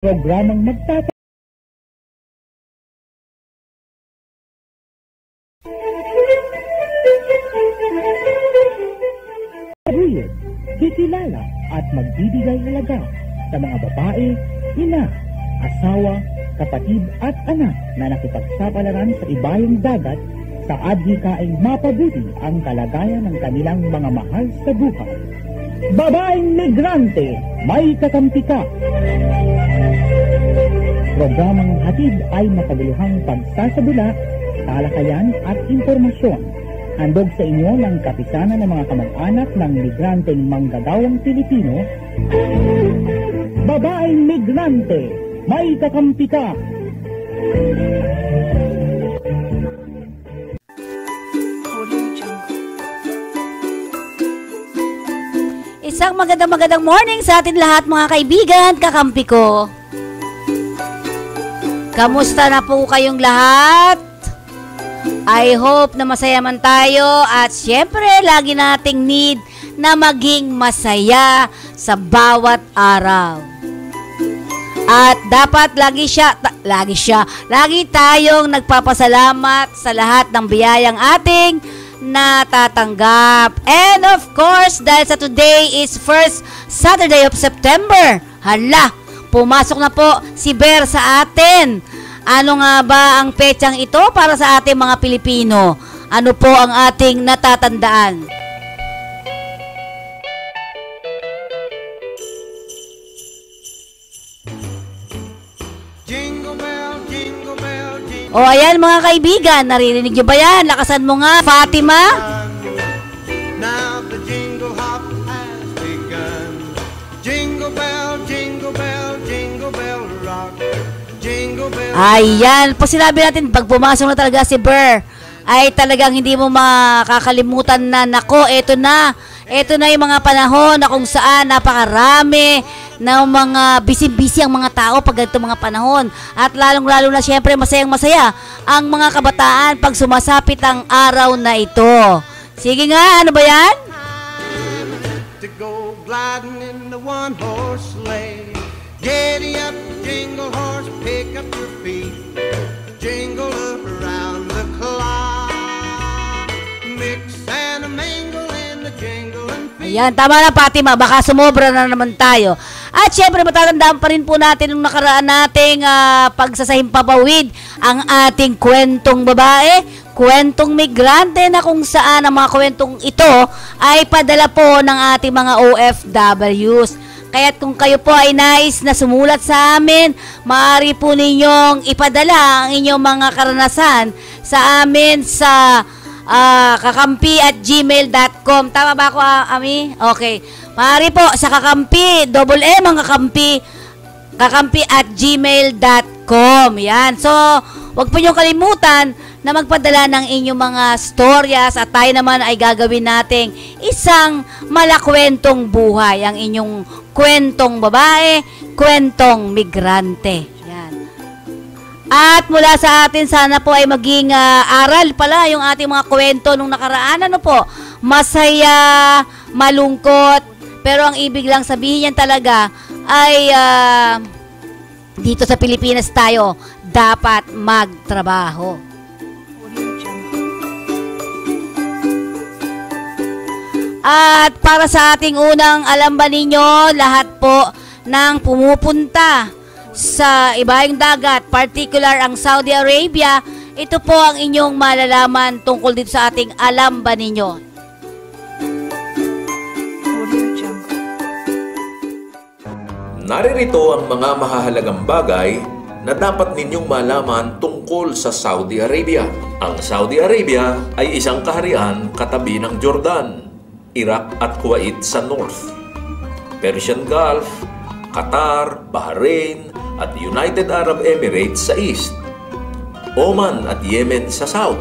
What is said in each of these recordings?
Programang magtatagumpay kikilala at magbibigay halaga sa mga babae, ina, asawa, kapatid at anak na nakipagsapalaran sa ibayong dagat sa adhikaing mapabuti ang kalagayan ng kanilang mga mahal sa buhay. Babaeng migrante, may kakampi ka! Programang hatid ay makabuluhang pagsasabula, talakayan at impormasyon. Handog sa inyo ng kapisanan ng mga kamag-anak ng migranteng manggagawang Pilipino. Babaeng migrante, may kakampi ka! Isang magandang morning sa atin lahat mga kaibigan, kakampi ko. Kamusta na po kayong lahat? I hope na masaya man tayo at syempre lagi nating need na maging masaya sa bawat araw. At dapat lagi tayong nagpapasalamat sa lahat ng biyayang ating natatanggap. And of course, dahil sa today is first Saturday of September, hala, pumasok na po si Ber sa atin. Ano nga ba ang petsang ito para sa ating mga Pilipino? Ano po ang ating natatandaan? O ayan mga kaibigan, naririnig nyo ba yan? Lakasan mo nga, Fatima. Now the jingle hop has begun. Jingle bell, jingle bell, jingle bell rock. Jingle bell. Ayan, pag sinabi natin, pag pumasok na talaga si Ber, ay talagang hindi mo makakalimutan na, nako, eto na yung mga panahon na kung saan napakarami na mga busy-busy ang mga tao pag ganito mga panahon. At lalong-lalo na syempre masayang-masaya ang mga kabataan pag sumasapit ang araw na ito. Sige nga, ano ba yan? To go gliding in the one-horse sleigh. Giddy up, jingle horse, pick up your feet. Jingle around the clock. Mix and a mingle in the jingle and feet. Ayan, tama na Fatima, baka sumobra na naman tayo. At syempre matatandaan pa rin po natin nung nakaraan nating pagsasahimpapawid ang ating kwentong babae, kwentong migrante na kung saan ang mga kwentong ito ay padala po ng ating mga OFWs. Kaya't kung kayo po ay nais na sumulat sa amin, maaari po ninyong ipadala ang inyong mga karanasan sa amin sa kakampi@gmail.com. Tama ba ako, Ami? Okay. Maaari po sa kakampi, ang kakampi@gmail.com. Yan. So, wag po niyong kalimutan na magpadala ng inyong mga storyas at tayo naman ay gagawin nating isang malakwentong buhay, ang inyong kwentong babae, kwentong migrante. Yan. At mula sa atin, sana po ay maging aral pala yung ating mga kwento nung nakaraan. Ano po? Masaya, malungkot, pero ang ibig lang sabihin yan talaga ay dito sa Pilipinas tayo dapat magtrabaho. At para sa ating unang alam ba ninyo, lahat po ng pumupunta sa ibayong dagat, particular ang Saudi Arabia, ito po ang inyong malalaman tungkol dito sa ating alam ba ninyo. Naririto ang mga mahahalagang bagay na dapat ninyong malaman tungkol sa Saudi Arabia. Ang Saudi Arabia ay isang kaharian katabi ng Jordan, Iraq at Kuwait sa north, Persian Gulf, Qatar, Bahrain at United Arab Emirates sa east, Oman at Yemen sa south,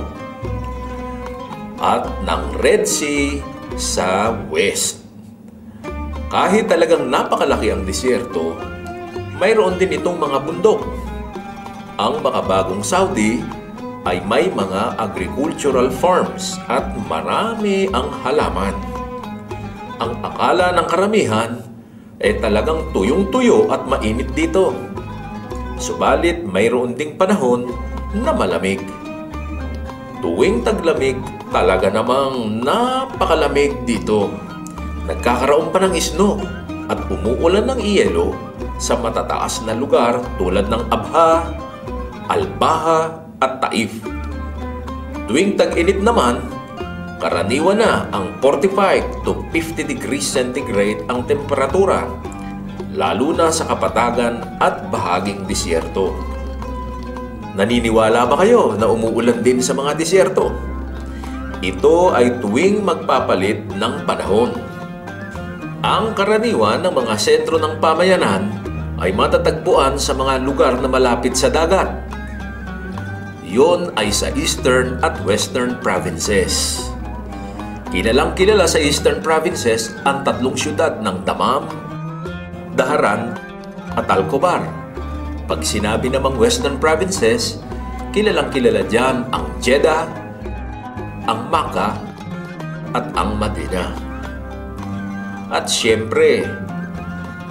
at ng Red Sea sa west. Kahit talagang napakalaki ang disyerto, mayroon din itong mga bundok. Ang makabagong Saudi ay may mga agricultural farms at marami ang halaman. Ang akala ng karamihan ay talagang tuyong-tuyo at mainit dito. Subalit mayroon ding panahon na malamig. Tuwing taglamig, talaga namang napakalamig dito. Nagkakaroon pa ng snow at umuulan ng iyelo sa matataas na lugar tulad ng Abha, Albaha at Taif. Tuwing tag-init naman, karaniwan na ang 45 to 50 degrees centigrade ang temperatura, lalo na sa kapatagan at bahaging disyerto. Naniniwala ba kayo na umuulan din sa mga disyerto? Ito ay tuwing magpapalit ng panahon. Ang karaniwan ng mga sentro ng pamayanan ay matatagpuan sa mga lugar na malapit sa dagat. Yon ay sa Eastern at Western Provinces. Kilalang kilala sa Eastern Provinces ang tatlong syudad ng Damam, Daharan at Alcobar. Pag sinabi namang Western Provinces, kilalang kilala dyan ang Jeddah, ang Makkah at ang Medina. At siyempre,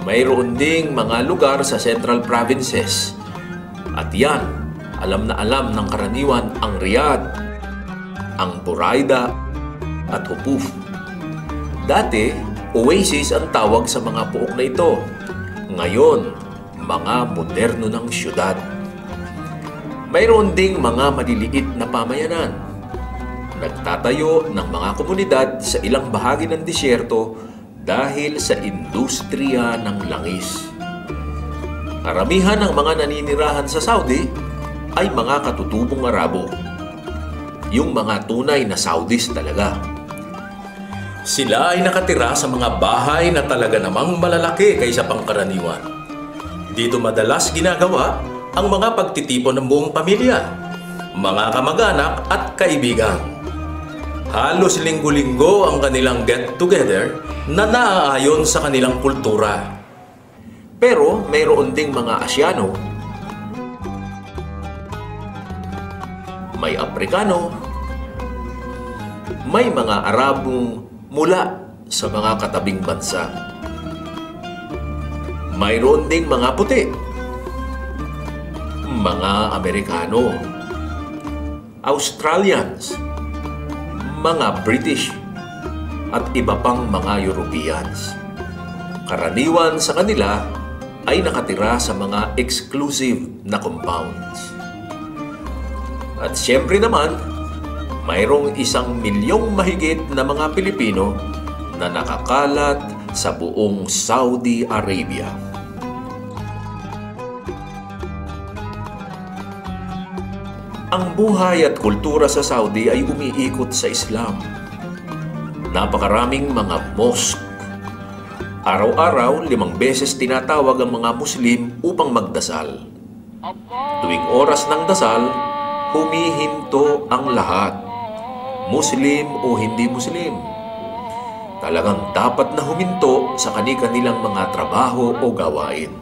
mayroon ding mga lugar sa Central Provinces. At yan, alam na alam ng karaniwan ang Riyadh, ang Buraida at Hufuf. Dati, oasis ang tawag sa mga pook na ito. Ngayon, mga moderno ng syudad. Mayroon ding mga maliliit na pamayanan. Nagtatayo ng mga komunidad sa ilang bahagi ng disyerto dahil sa industriya ng langis. Karamihan ng mga naninirahan sa Saudi ay mga katutubong Arabo. Yung mga tunay na Saudis talaga. Sila ay nakatira sa mga bahay na talaga namang malalaki kaysa pangkaraniwan. Dito madalas ginagawa ang mga pagtitipon ng buong pamilya, mga kamag-anak at kaibigan. Halos linggo-linggo ang kanilang get-together na naaayon sa kanilang kultura. Pero mayroon ding mga Asyano, may Aprikano, may mga Arabong mula sa mga katabing bansa. Mayroon ding mga puti, mga Amerikano, Australians, mga British, at iba pang mga Europeans. Karaniwan sa kanila ay nakatira sa mga exclusive na compounds. At siyempre naman, mayroong 1 milyong mahigit na mga Pilipino na nakakalat sa buong Saudi Arabia. Ang buhay at kultura sa Saudi ay umiikot sa Islam. Napakaraming mga mosque. Araw-araw, 5 beses tinatawag ang mga Muslim upang magdasal. Tuwing oras ng dasal, humihinto ang lahat. Muslim o hindi Muslim. Talagang dapat na huminto sa kani-kanilang mga trabaho o gawain.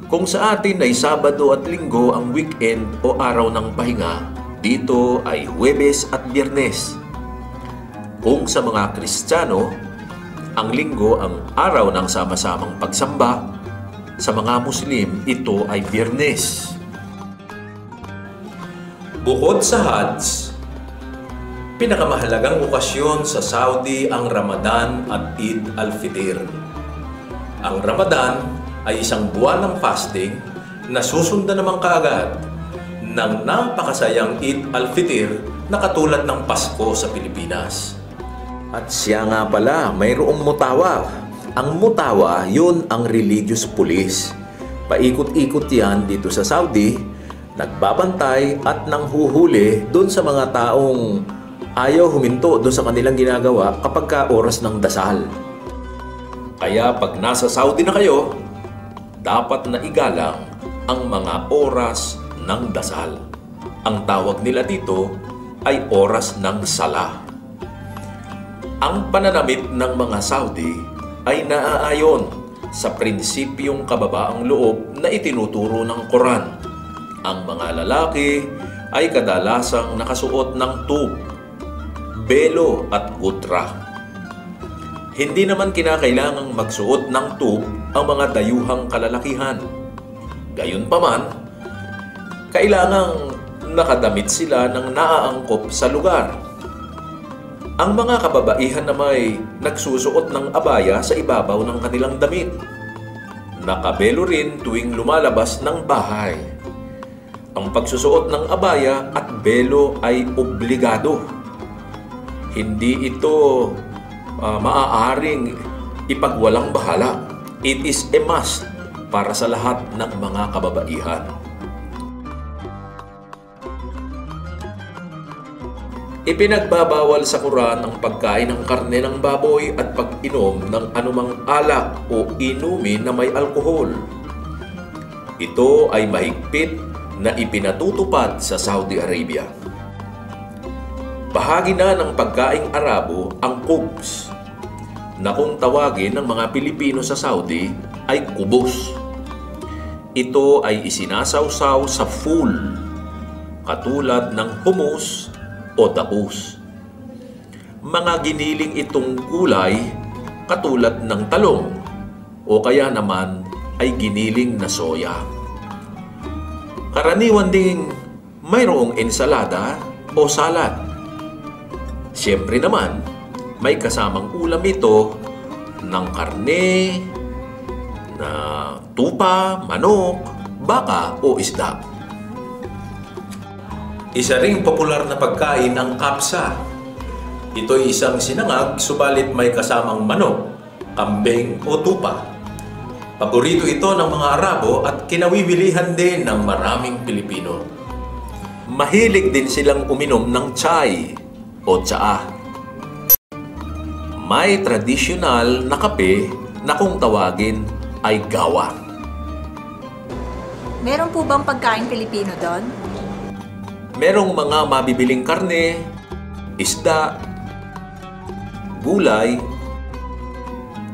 Kung sa atin ay Sabado at Linggo ang weekend o araw ng pahinga, dito ay Huwebes at Biyernes. Kung sa mga Kristiyano, ang Linggo ang araw ng sama-samang pagsamba, sa mga Muslim ito ay Biyernes. Bukod sa Hajj, pinakamahalagang okasyon sa Saudi ang Ramadan at Eid al-Fitr. Ang Ramadan ay isang buwan ng fasting na susundan naman kaagad ng napakasayang Eid al-Fitr na katulad ng Pasko sa Pilipinas. At siya nga pala, mayroong mutawa. Ang mutawa, yun ang religious police. Paikot-ikot yan dito sa Saudi, nagbabantay at nanghuhuli doon sa mga taong ayaw huminto doon sa kanilang ginagawa kapag ka oras ng dasal. Kaya pag nasa Saudi na kayo, dapat na igalang ang mga oras ng dasal. Ang tawag nila dito ay oras ng sala. Ang pananamit ng mga Saudi ay naaayon sa prinsipyong kababaang loob na itinuturo ng Quran. Ang mga lalaki ay kadalasang nakasuot ng tub, belo at gutra. Hindi naman kinakailangang magsuot ng tub ang mga dayuhang kalalakihan. Gayunpaman, kailangang nakadamit sila ng naaangkop sa lugar. Ang mga kababaihan na may nagsusuot ng abaya sa ibabaw ng kanilang damit. Nakabelo rin tuwing lumalabas ng bahay. Ang pagsusuot ng abaya at belo ay obligado. Hindi ito maaaring ipagwalang bahala. It is a must para sa lahat ng mga kababaihan. Ipinagbabawal sa Quran ang pagkain ng karne ng baboy at pag-inom ng anumang alak o inumin na may alkohol. Ito ay mahigpit na ipinatutupad sa Saudi Arabia. Bahagi na ng pagkaing Arabo ang khubz, na kung tawagin ng mga Pilipino sa Saudi ay kubos. Ito ay isinasawsaw sa fool, katulad ng hummus o tapus. Mga giniling itong gulay katulad ng talong o kaya naman ay giniling na soya. Karaniwan ding mayroong ensalada o salad. Siyempre naman, may kasamang ulam ito ng karne, na tupa, manok, baka o isda. Isa ring popular na pagkain ang kapsa. Ito ay isang sinangag subalit may kasamang manok, kambing o tupa. Paborito ito ng mga Arabo at kinawiwilihan din ng maraming Pilipino. Mahilig din silang uminom ng chai o tsaa. May tradisyonal na kape na kung tawagin ay gawa. Meron po bang pagkain Pilipino doon? Merong mga mabibiling karne, isda, gulay,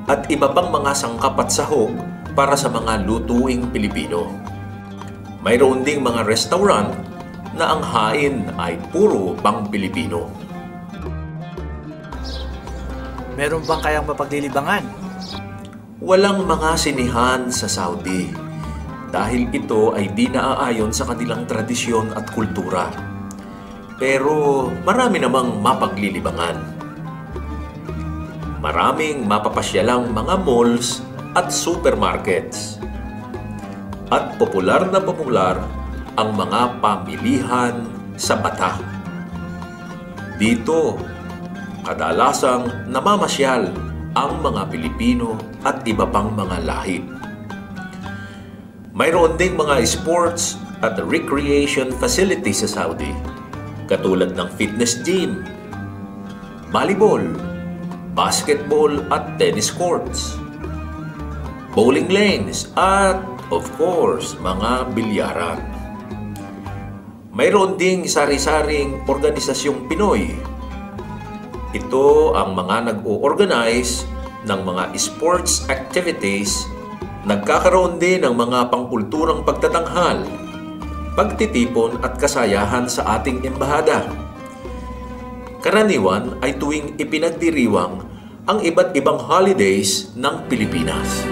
at iba pang mga sangkap at sahog para sa mga lutuing Pilipino. Mayroon ding mga restaurant na ang hain ay puro pang Pilipino. Meron bang kayang mapaglilibangan? Walang mga sinihan sa Saudi dahil ito ay di naaayon sa kanilang tradisyon at kultura. Pero marami namang mapaglilibangan. Maraming mapapasyalang mga malls at supermarkets. At popular na popular ang mga pamilihan sa Bata. Dito, kadalasang namamasyal ang mga Pilipino at iba pang mga lahi. Mayroon ding mga sports at recreation facilities sa Saudi, katulad ng fitness gym, volleyball, basketball at tennis courts, bowling lanes at, of course, mga bilyaran. Mayroon ding sari-saring organisasyong Pinoy. Ito ang mga nag-o-organize ng mga sports activities. Nagkakaroon din ng mga pangkulturang pagtatanghal, pagtitipon at kasayahan sa ating embahada. Karaniwan ay tuwing ipinagdiriwang ang iba't ibang holidays ng Pilipinas.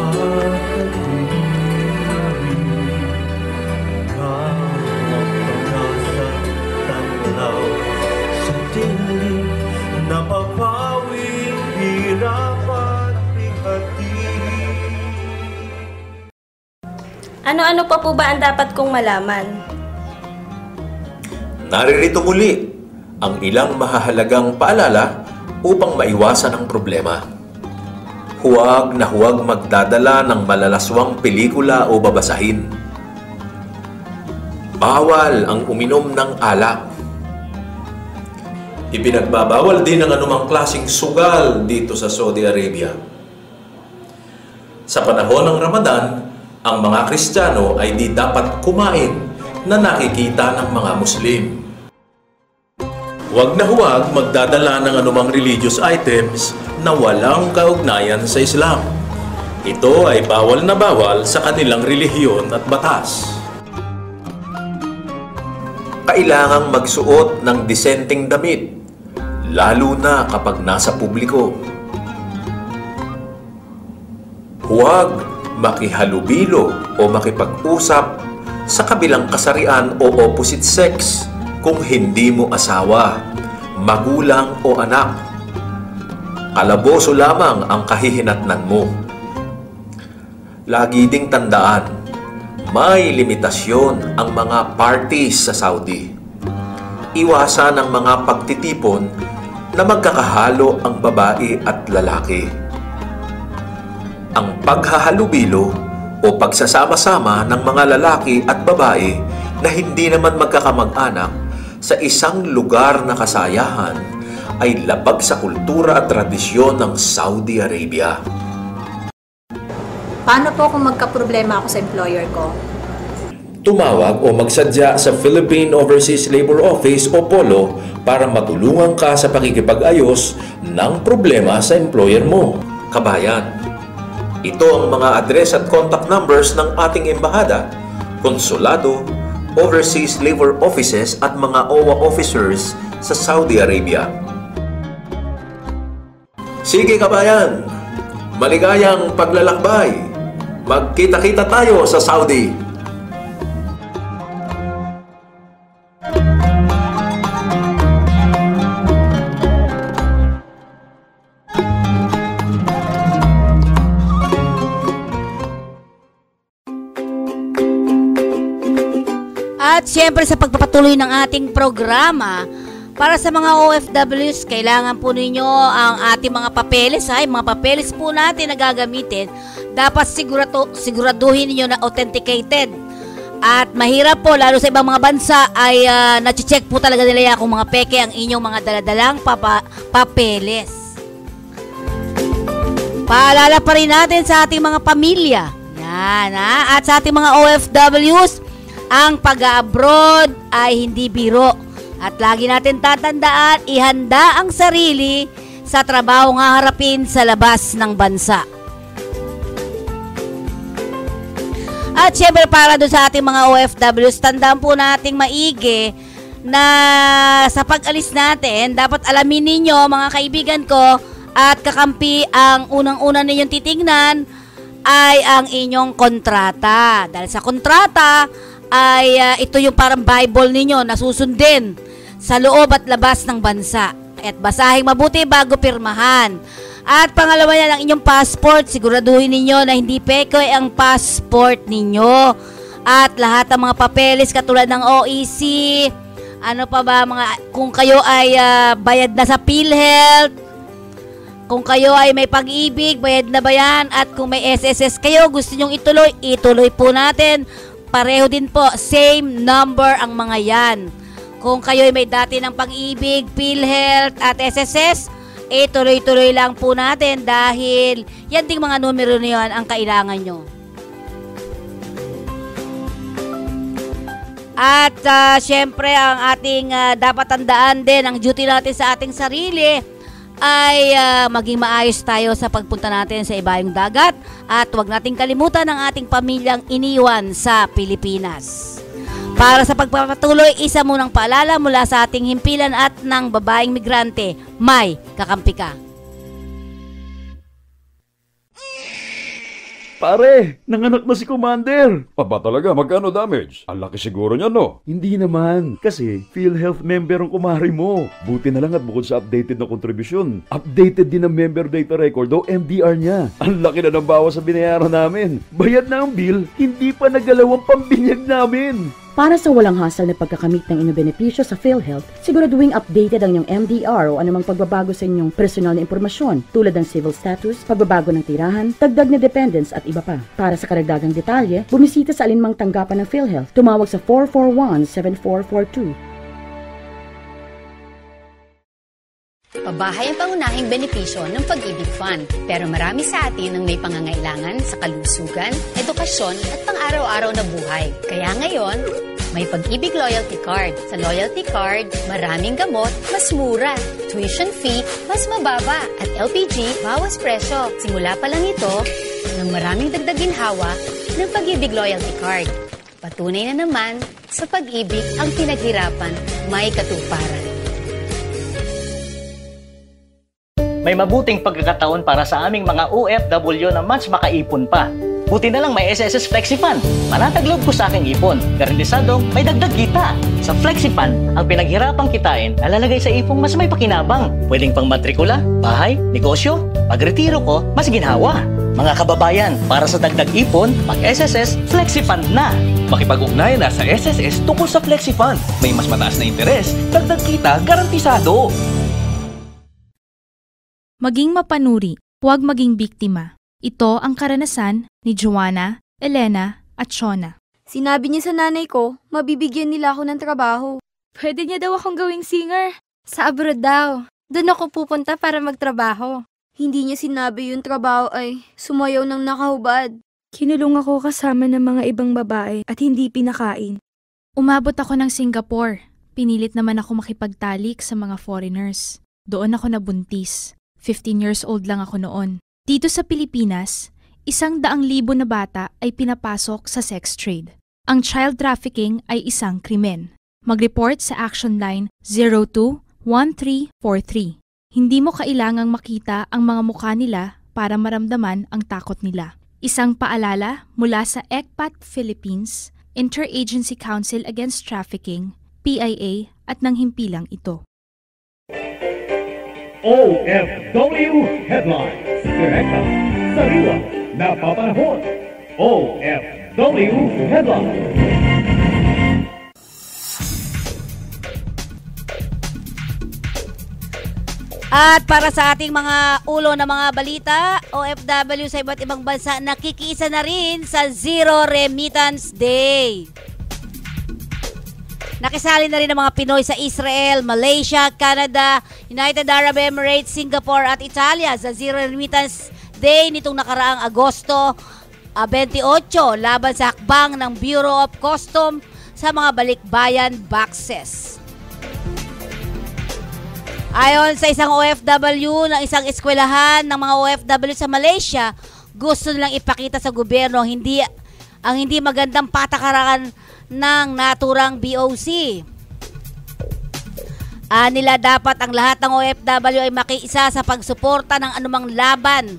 Ano-ano pa po ba ang dapat kong malaman? Naririto muli ang ilang mahahalagang paalala upang maiwasan ang problema. Huwag na huwag magdadala ng malalaswang pelikula o babasahin. Bawal ang uminom ng alak. Ipinagbabawal din ang anumang klaseng sugal dito sa Saudi Arabia. Sa panahon ng Ramadan, ang mga Kristiyano ay di dapat kumain na nakikita ng mga Muslim. Huwag na huwag magdadala ng anumang religious items na walang kaugnayan sa Islam. Ito ay bawal na bawal sa kanilang relihiyon at batas. Kailangang magsuot ng disenteng damit, lalo na kapag nasa publiko. Huwag makihalubilo o makipag-usap sa kabilang kasarian o opposite sex kung hindi mo asawa, magulang o anak. Kalaboso lamang ang kahihinatnan mo. Lagi ding tandaan, may limitasyon ang mga parties sa Saudi. Iwasan ang mga pagtitipon na magkakahalo ang babae at lalaki. Ang paghahalubilo o pagsasama-sama ng mga lalaki at babae na hindi naman magkakamag-anak sa isang lugar na kasayahan ay labag sa kultura at tradisyon ng Saudi Arabia. Paano po kung magka-problema ako sa employer ko? Tumawag o magsadya sa Philippine Overseas Labor Office o POLO para matulungan ka sa pakikipag-ayos ng problema sa employer mo. Kabayan, ito ang mga address at contact numbers ng ating embahada, konsulado, overseas labor offices at mga OWA officers sa Saudi Arabia. Sige kabayan, maligayang paglalakbay. Magkita-kita tayo sa Saudi. At syempre sa pagpapatuloy ng ating programa, para sa mga OFWs, kailangan po ninyo ang ating mga papeles. Mga papeles po natin na gagamitin, dapat siguraduhin niyo na authenticated. At mahirap po, lalo sa ibang mga bansa, ay na-check po talaga nila yan kung mga peke ang inyong mga daladalang papeles. Paalala pa rin natin sa ating mga pamilya. Yan, at sa ating mga OFWs, ang pag-abroad ay hindi biro. At lagi natin tatandaan, ihanda ang sarili sa trabaho nga harapin sa labas ng bansa. At syempre para doon sa ating mga OFWs, tandaan po nating maigi na sa pag-alis natin, dapat alamin ninyo mga kaibigan ko at kakampi, ang unang-una ninyong titingnan ay ang inyong kontrata. Dahil sa kontrata ay ito yung parang Bible ninyo na susundin sa loob at labas ng bansa. At basahing mabuti bago pirmahan. At pangalawa yan, ang inyong passport. Siguraduhin ninyo na hindi peke ang passport ninyo. At lahat ng mga papeles katulad ng OEC, ano pa ba, kung kayo ay bayad na sa PhilHealth, kung kayo ay may pag-ibig, bayad na ba yan? At kung may SSS kayo, gusto nyong ituloy po natin. Pareho din po, same number ang mga yan. Kung kayo ay may dati ng pag-ibig, PhilHealth at SSS, tuloy-tuloy lang po natin dahil yan ding mga numero na yan ang kailangan nyo. At syempre, ang ating dapat tandaan din, ang duty natin sa ating sarili ay maging maayos tayo sa pagpunta natin sa ibayong dagat at huwag nating kalimutan ang ating pamilyang iniwan sa Pilipinas. Para sa pagpapatuloy, isa munang paalala mula sa ating himpilan at ng babaeng migrante, may kakampi ka. Pare, nanganak na si Commander. Ba talaga? Magkano damage? Ang laki siguro niya, no? Hindi naman. Kasi PhilHealth member ang kumari mo. Buti na lang at bukod sa updated na kontribusyon, updated din ang member data record o MDR niya. Ang laki na ng bawas sa binayaran namin. Bayad na ang bill, hindi pa nagalaw ang pambinyag namin. Para sa walang hassle na pagkakamit ng inyong benepisyo sa PhilHealth, siguraduhin updated ang inyong MDR o anumang pagbabago sa inyong personal na impormasyon tulad ng civil status, pagbabago ng tirahan, dagdag na dependents at iba pa. Para sa karagdagang detalye, bumisita sa alinmang tanggapan ng PhilHealth. Tumawag sa 441-7442. Pabahay ang pangunahing benepisyo ng Pag-ibig Fund. Pero marami sa atin ang may pangangailangan sa kalusugan, edukasyon at pang-araw-araw na buhay. Kaya ngayon, may Pag-ibig Loyalty Card. Sa Loyalty Card, maraming gamot, mas mura. Tuition fee, mas mababa. At LPG, bawas presyo. Simula pa lang ito, ng maraming dagdag ginhawa ng Pag-ibig Loyalty Card. Patunay na naman, sa pag-ibig ang pinaghirapan, may katuparan. May mabuting pagkakataon para sa aming mga OFW na mas makaipon pa. Buti na lang may SSS FlexiFund. Manatag loob ko sa aking ipon. Garantisadong may dagdag kita. Sa FlexiFund, ang pinaghirapang kitain nalalagay sa ipong mas may pakinabang. Pwedeng pang matrikula, bahay, negosyo. Pagretiro ko, mas ginhawa. Mga kababayan, para sa dagdag ipon, mag-SSS FlexiFund na. Makipag-ugnayan na sa SSS tungkol sa FlexiFund. May mas mataas na interes, dagdag kita, garantisado. Maging mapanuri, huwag maging biktima. Ito ang karanasan ni Joanna, Elena at Shona. Sinabi niya sa nanay ko, mabibigyan nila ako ng trabaho. Pwede niya daw akong gawing singer. Sa abroad daw. Doon ako pupunta para magtrabaho. Hindi niya sinabi yung trabaho ay sumayaw ng nakahubad. Kinulong ako kasama ng mga ibang babae at hindi pinakain. Umabot ako ng Singapore. Pinilit naman ako makipagtalik sa mga foreigners. Doon ako nabuntis. 15 years old lang ako noon. Dito sa Pilipinas, 100,000 na bata ay pinapasok sa sex trade. Ang child trafficking ay isang krimen. Mag-report sa Action Line 02-1343. Hindi mo kailangang makita ang mga mukha nila para maramdaman ang takot nila. Isang paalala mula sa ECPAT Philippines, Interagency Council Against Trafficking, PIA at ng himpilang ito. OFW Headlines. Direkta, sariwa, napapanahon. OFW Headlines. At para sa ating mga ulo na mga balita, OFW sa iba't ibang bansa nakikiisa na rin sa Zero Remittance Day. Nakisali na rin ang mga Pinoy sa Israel, Malaysia, Canada, United Arab Emirates, Singapore at Italia sa Zero Remittance Day nitong nakaraang Agosto 28 laban sa hakbang ng Bureau of Customs sa mga balikbayan boxes. Ayon sa isang OFW ng isang eskwelahan ng mga OFW sa Malaysia, gusto nilang ipakita sa gobyerno ang hindi magandang patakaran ng naturang BOC. Nila dapat ang lahat ng OFW ay makiisa sa pagsuporta ng anumang laban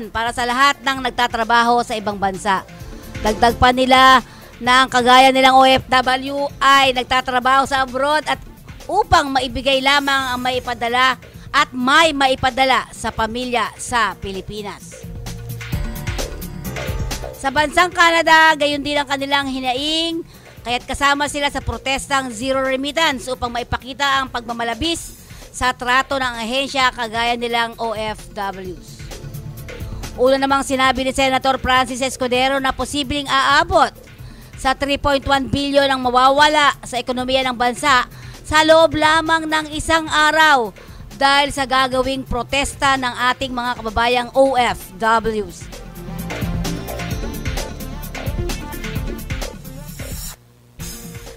para sa lahat ng nagtatrabaho sa ibang bansa. Dagdag pa nila na ang kagaya nilang OFW ay nagtatrabaho sa abroad at upang maibigay lamang ang maipadala at may maipadala sa pamilya sa Pilipinas. Sa bansang Canada, gayon din ang kanilang hinaing, kaya't kasama sila sa protestang Zero Remittance upang maipakita ang pagmamalabis sa trato ng ahensya kagaya nilang OFWs. Una namang sinabi ni Senator Francis Escudero na posibleng aabot sa 3.1 bilyon ang mawawala sa ekonomiya ng bansa sa loob lamang ng isang araw dahil sa gagawing protesta ng ating mga kababayang OFWs.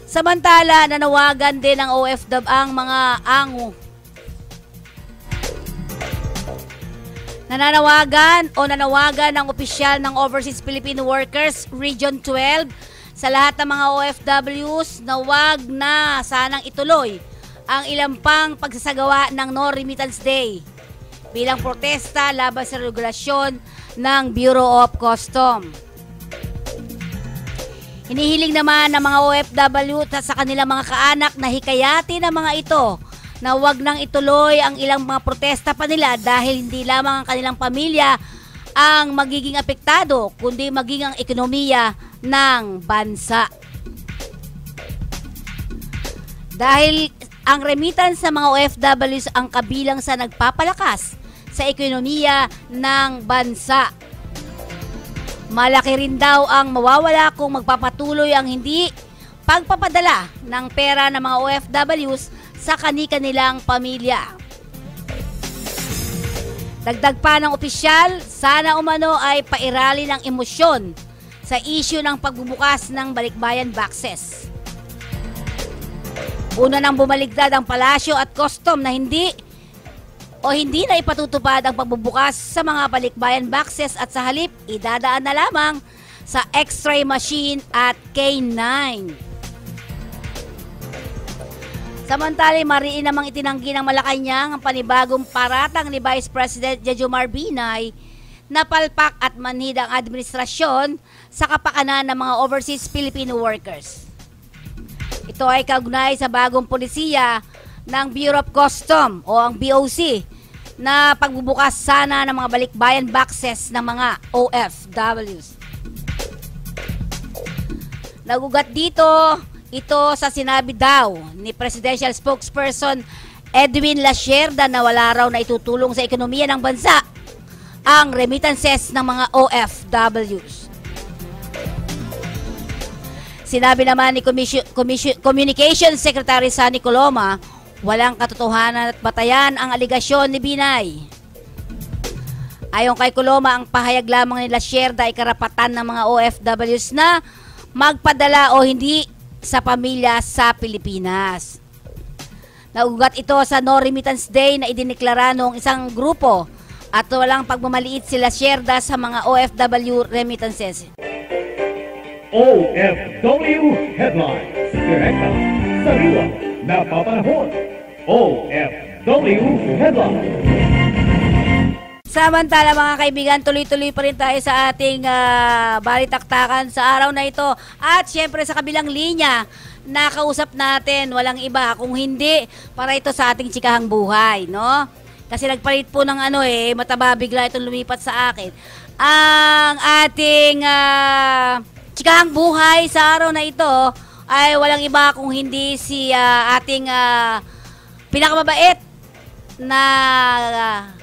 Samantala, nanawagan din ng OFW nanawagan ng opisyal ng Overseas Philippine Workers Region 12 sa lahat ng mga OFWs na wag na sanang ituloy ang ilang pang pagsasagawa ng No Remittance Day bilang protesta laban sa regulasyon ng Bureau of Customs. Hinihiling naman ng mga OFW sa kanilang mga kaanak na hikayati ng mga ito na wag nang ituloy ang ilang mga protesta pa nila dahil hindi lamang ang kanilang pamilya ang magiging apektado kundi maging ang ekonomiya ng bansa. Dahil ang remittance sa mga OFWs ang kabilang sa nagpapalakas sa ekonomiya ng bansa. Malaki rin daw ang mawawala kung magpapatuloy ang hindi pagpapadala ng pera ng mga OFWs sa kani-kanilang pamilya. Dagdag pa ng opisyal, sana umano ay pairali ng emosyon sa issue ng pagbubukas ng balikbayan boxes. Una nang bumaligtad ang palasyo at custom na hindi na ipatutupad ang pagbubukas sa mga balikbayan boxes at sa halip idadaan na lamang sa X-ray machine at K9. Samantala, mariin namang itinanggi ng Malacanang ang panibagong paratang ni Vice President Jejomar Binay napalpak at manhid ang administrasyon sa kapakanan ng mga overseas Filipino workers. Ito ay kaugnay sa bagong polisiya ng Bureau of Custom o ang BOC na pagbubukas sana ng mga balikbayan boxes ng mga OFWs. Nagugat dito ito sa sinabi daw ni Presidential Spokesperson Edwin Lasierda na wala raw na itutulong sa ekonomiya ng bansa ang remittances ng mga OFWs. Sinabi naman ni Communications Secretary Sunny Coloma, walang katotohanan at batayan ang aligasyon ni Binay. Ayon kay Coloma, ang pahayag lamang ni Lasierda ay karapatan ng mga OFWs na magpadala o hindi sa pamilya sa Pilipinas. Naugat ito sa No Remittance Day na idineklara noong isang grupo at walang pagmamaliit si Lasierda sa mga OFW remittances. OFW Headlines. Direkta, sariwa, napapanahon. OFW Headlines. Samantala mga kaibigan, tuloy-tuloy pa rin tayo sa ating balitaktakan sa araw na ito. At syempre sa kabilang linya, nakausap natin, walang iba kung hindi para ito sa ating chikahang buhay, no? Kasi nagpalit po ng mataba bigla itong lumipat sa akin. Ang ating chikahang buhay sa araw na ito ay walang iba kung hindi si ating pinakamabait na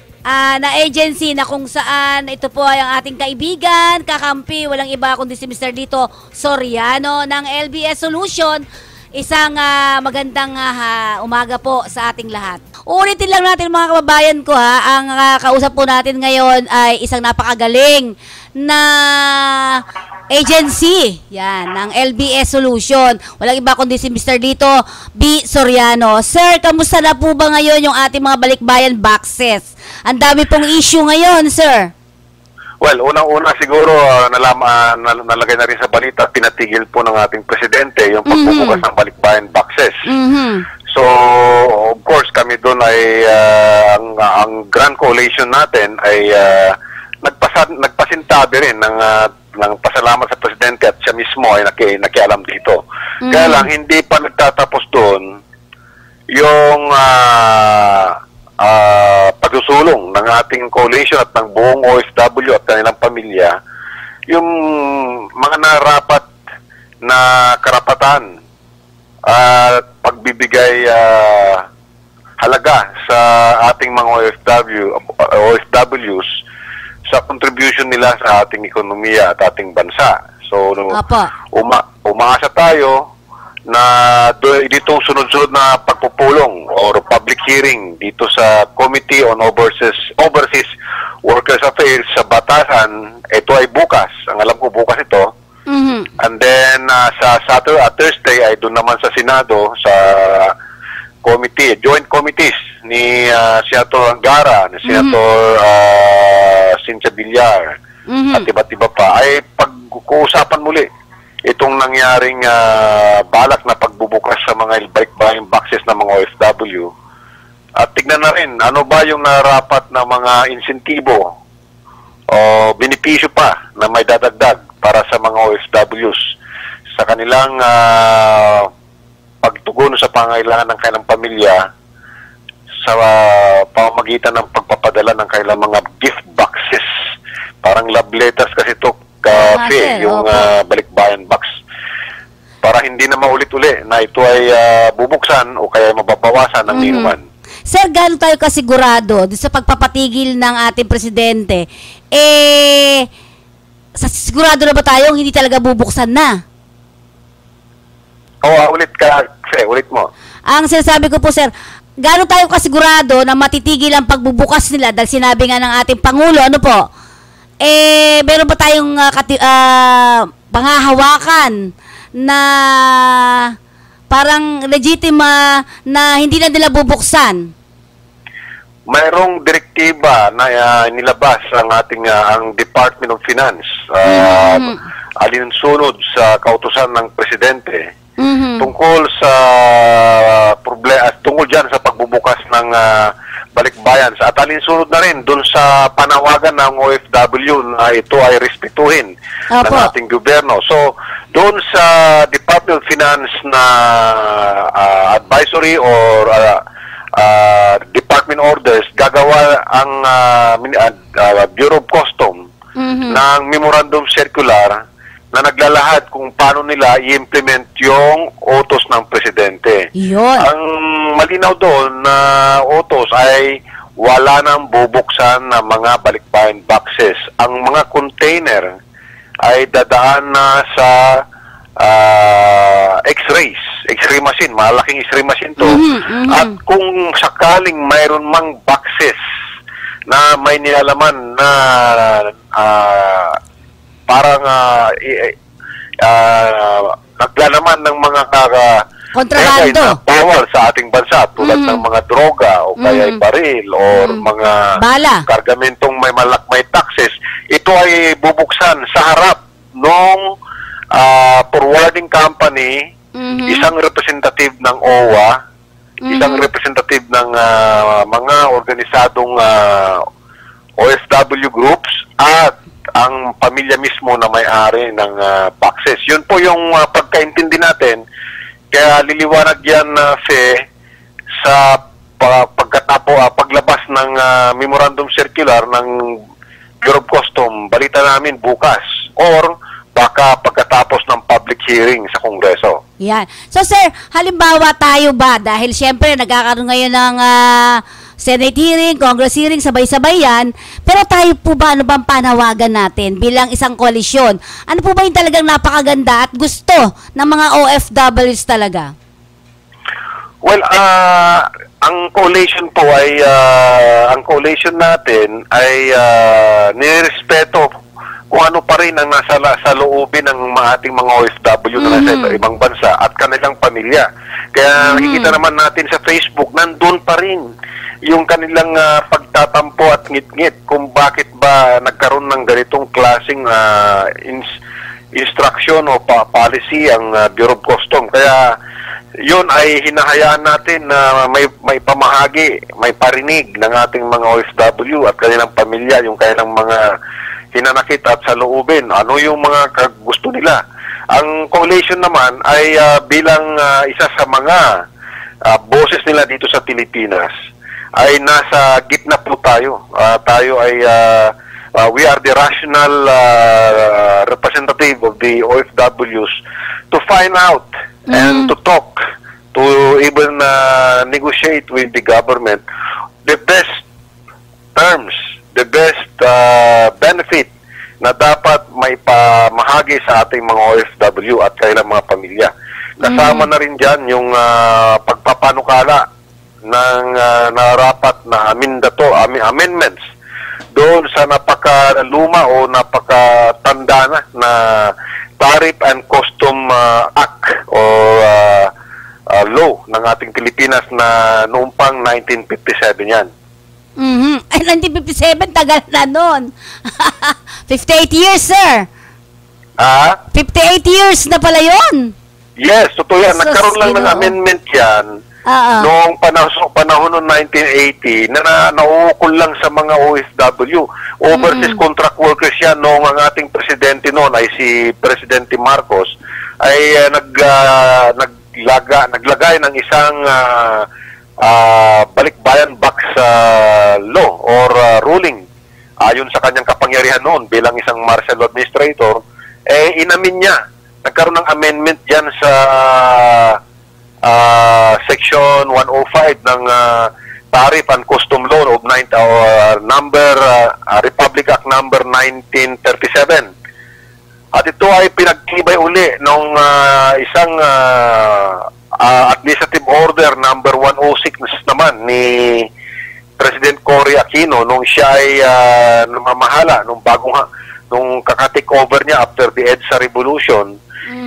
agency na kung saan ito po ay ang ating kaibigan, kakampi, walang iba kundi si Mr. Dito Soriano ng LBS Solution. Isang magandang umaga po sa ating lahat. Ulitin lang natin mga kababayan ko ang kausap po natin ngayon ay isang napakagaling na agency, yan, ng LBS Solution. Walang iba kundi si Mr. Dito B. Soriano. Sir, kamusta na po ba ngayon yung ating mga balikbayan boxes? Ang dami pong issue ngayon, sir. Well, unang-una siguro nalagay na rin sa balita, pinatigil po ng ating presidente yung pagbubukas ng balikbayan boxes. So, of course, kami doon ay ang Grand Coalition natin ay nagpasintabi rin ng pasalamat sa presidente at siya mismo ay nakialam dito. Kaya lang, hindi pa nagtatapos doon yung pagsusulong ng ating coalition at ng buong OFW at kanilang pamilya, yung mga narapat na karapatan at pagbibigay halaga sa ating mga OFWs sa contribution nila sa ating ekonomiya at ating bansa. So, umaasa tayo na dito sunod-sunod na pagpupulong or public hearing dito sa Committee on Overseas Workers Affairs sa Batasan. Ito ay bukas. Ang alam ko bukas ito. And then sa Thursday ay doon naman sa Senado sa joint committees ni Senator Angara, ni Senator Cynthia Villar at iba't iba pa ay pag-uusapan muli itong nangyaring balak na pagbubukas sa mga balikbayan boxes ng mga OFW. At tignan na rin, ano ba yung narapat na mga insentibo o benepisyo pa na may dadagdag para sa mga OFWs sa kanilang pagtugon sa pangailangan ng kanilang pamilya sa pamamagitan ng pagpapadala ng kanilang mga gift boxes. Parang love letters kasi ito, yung balikbayan box. Para hindi na maulit-uli na ito ay bubuksan o kaya mababawasan ng inuman. Sir, gaano tayo kasigurado sa pagpapatigil ng ating presidente? Sigurado na ba tayong hindi talaga bubuksan na? Ulit mo. Ang sinasabi ko po, sir, gaano tayo kasigurado na matitigil ang pagbubukas nila dahil sinabi nga ng ating Pangulo, meron ba tayong panghahawakan na parang legitima na hindi na nila bubuksan? Mayroong direktiba na nilabas ang ating ang Department of Finance alinsunod sa kautusan ng presidente tungkol sa tungkol diyan sa pagbubukas ng balikbayan. At alinsunod na rin dun sa panawagan ng OFW na ito ay respetuhin ng ating gobyerno. So, doon sa Department of Finance na advisory or department orders, gagawa ang Bureau of Custom ng memorandum circular na naglalahad kung paano nila i-implement yung utos ng presidente. Yun. Ang malinaw doon na utos ay wala nang bubuksan na mga balikbayan boxes. Ang mga container ay dadaan na sa X-ray machine, malaking X-ray machine to. At kung sakaling mayroon mang boxes na may nilalaman na parang naglalaman ng mga kontrabando na bawal sa ating bansa tulad ng mga droga o kaya baril or mga bala, kargamentong may taxes, ito ay bubuksan sa harap ng forwarding company, isang representative ng OWA, isang representative ng mga organisadong OFW groups at ang pamilya mismo na may-ari ng boxes. Yun po yung pagkaintindi natin. Kaya liliwanag yan sa paglabas ng memorandum circular ng Bureau of Custom, balita namin bukas or baka pagkatapos ng public hearing sa Kongreso. Yan. So sir, halimbawa tayo ba, dahil syempre nagkakaroon ngayon ng Senate hearing, Congress hearing, sabay-sabay yan, pero tayo po ba, ano bang panawagan natin bilang isang koalisyon? Ano po ba yung talagang napakaganda at gusto ng mga OFWs talaga? Well, ang coalition po ay, ang coalition natin ay nirespeto kung ano pa rin ang nasa loobin ng ating mga OFW na nasa ibang bansa at kanilang pamilya. Kaya nakikita naman natin sa Facebook, nandun pa rin yung kanilang pagtatampo at ngit-ngit kung bakit ba nagkaroon ng ganitong klaseng instruction o policy ang Bureau of Custom. Kaya yun ay hinahayaan natin na may pamahagi, may parinig ng ating mga OFW at kanilang pamilya, yung kanilang mga hinanakit at saloobin. Ano yung mga gusto nila? Ang coalition naman ay bilang isa sa mga boses nila dito sa Pilipinas, ay nasa gitna po tayo. Tayo ay we are the rational representative of the OFWs to find out and to talk, to even negotiate with the government the best terms, the best benefit na dapat may pamahagi sa ating mga OFW at kailang mga pamilya. Kasama na rin dyan yung pagpapanukala ng narapat na amendments doon sa napakaluma o napakatanda na Tariff and Custom Act o law ng ating Pilipinas na noong pang 1957 yan. Ay, 1957, tagal na nun. 58 years, sir. 58 years na pala yun. Yes, totoo yan. Nagkaroon lang ng amendment yan noong panahon noong 1980 na nauukol lang sa mga OFW. Overseas contract workers yan noong ang ating presidente noon ay si Presidente Marcos ay naglagay ng isang balikbayan box law or ruling ayon sa kanyang kapangyarihan noon bilang isang martial law administrator. Inamin niya, nagkaroon ng amendment dyan sa Section 105 ng Tariff and Custom Law of Republic Act number 1937. At ito ay pinagtibay uli ng isang Administrative Order number 106 naman ni President Cory Aquino nung siya ay namamahala nung kaka-take over niya after the EDSA Revolution.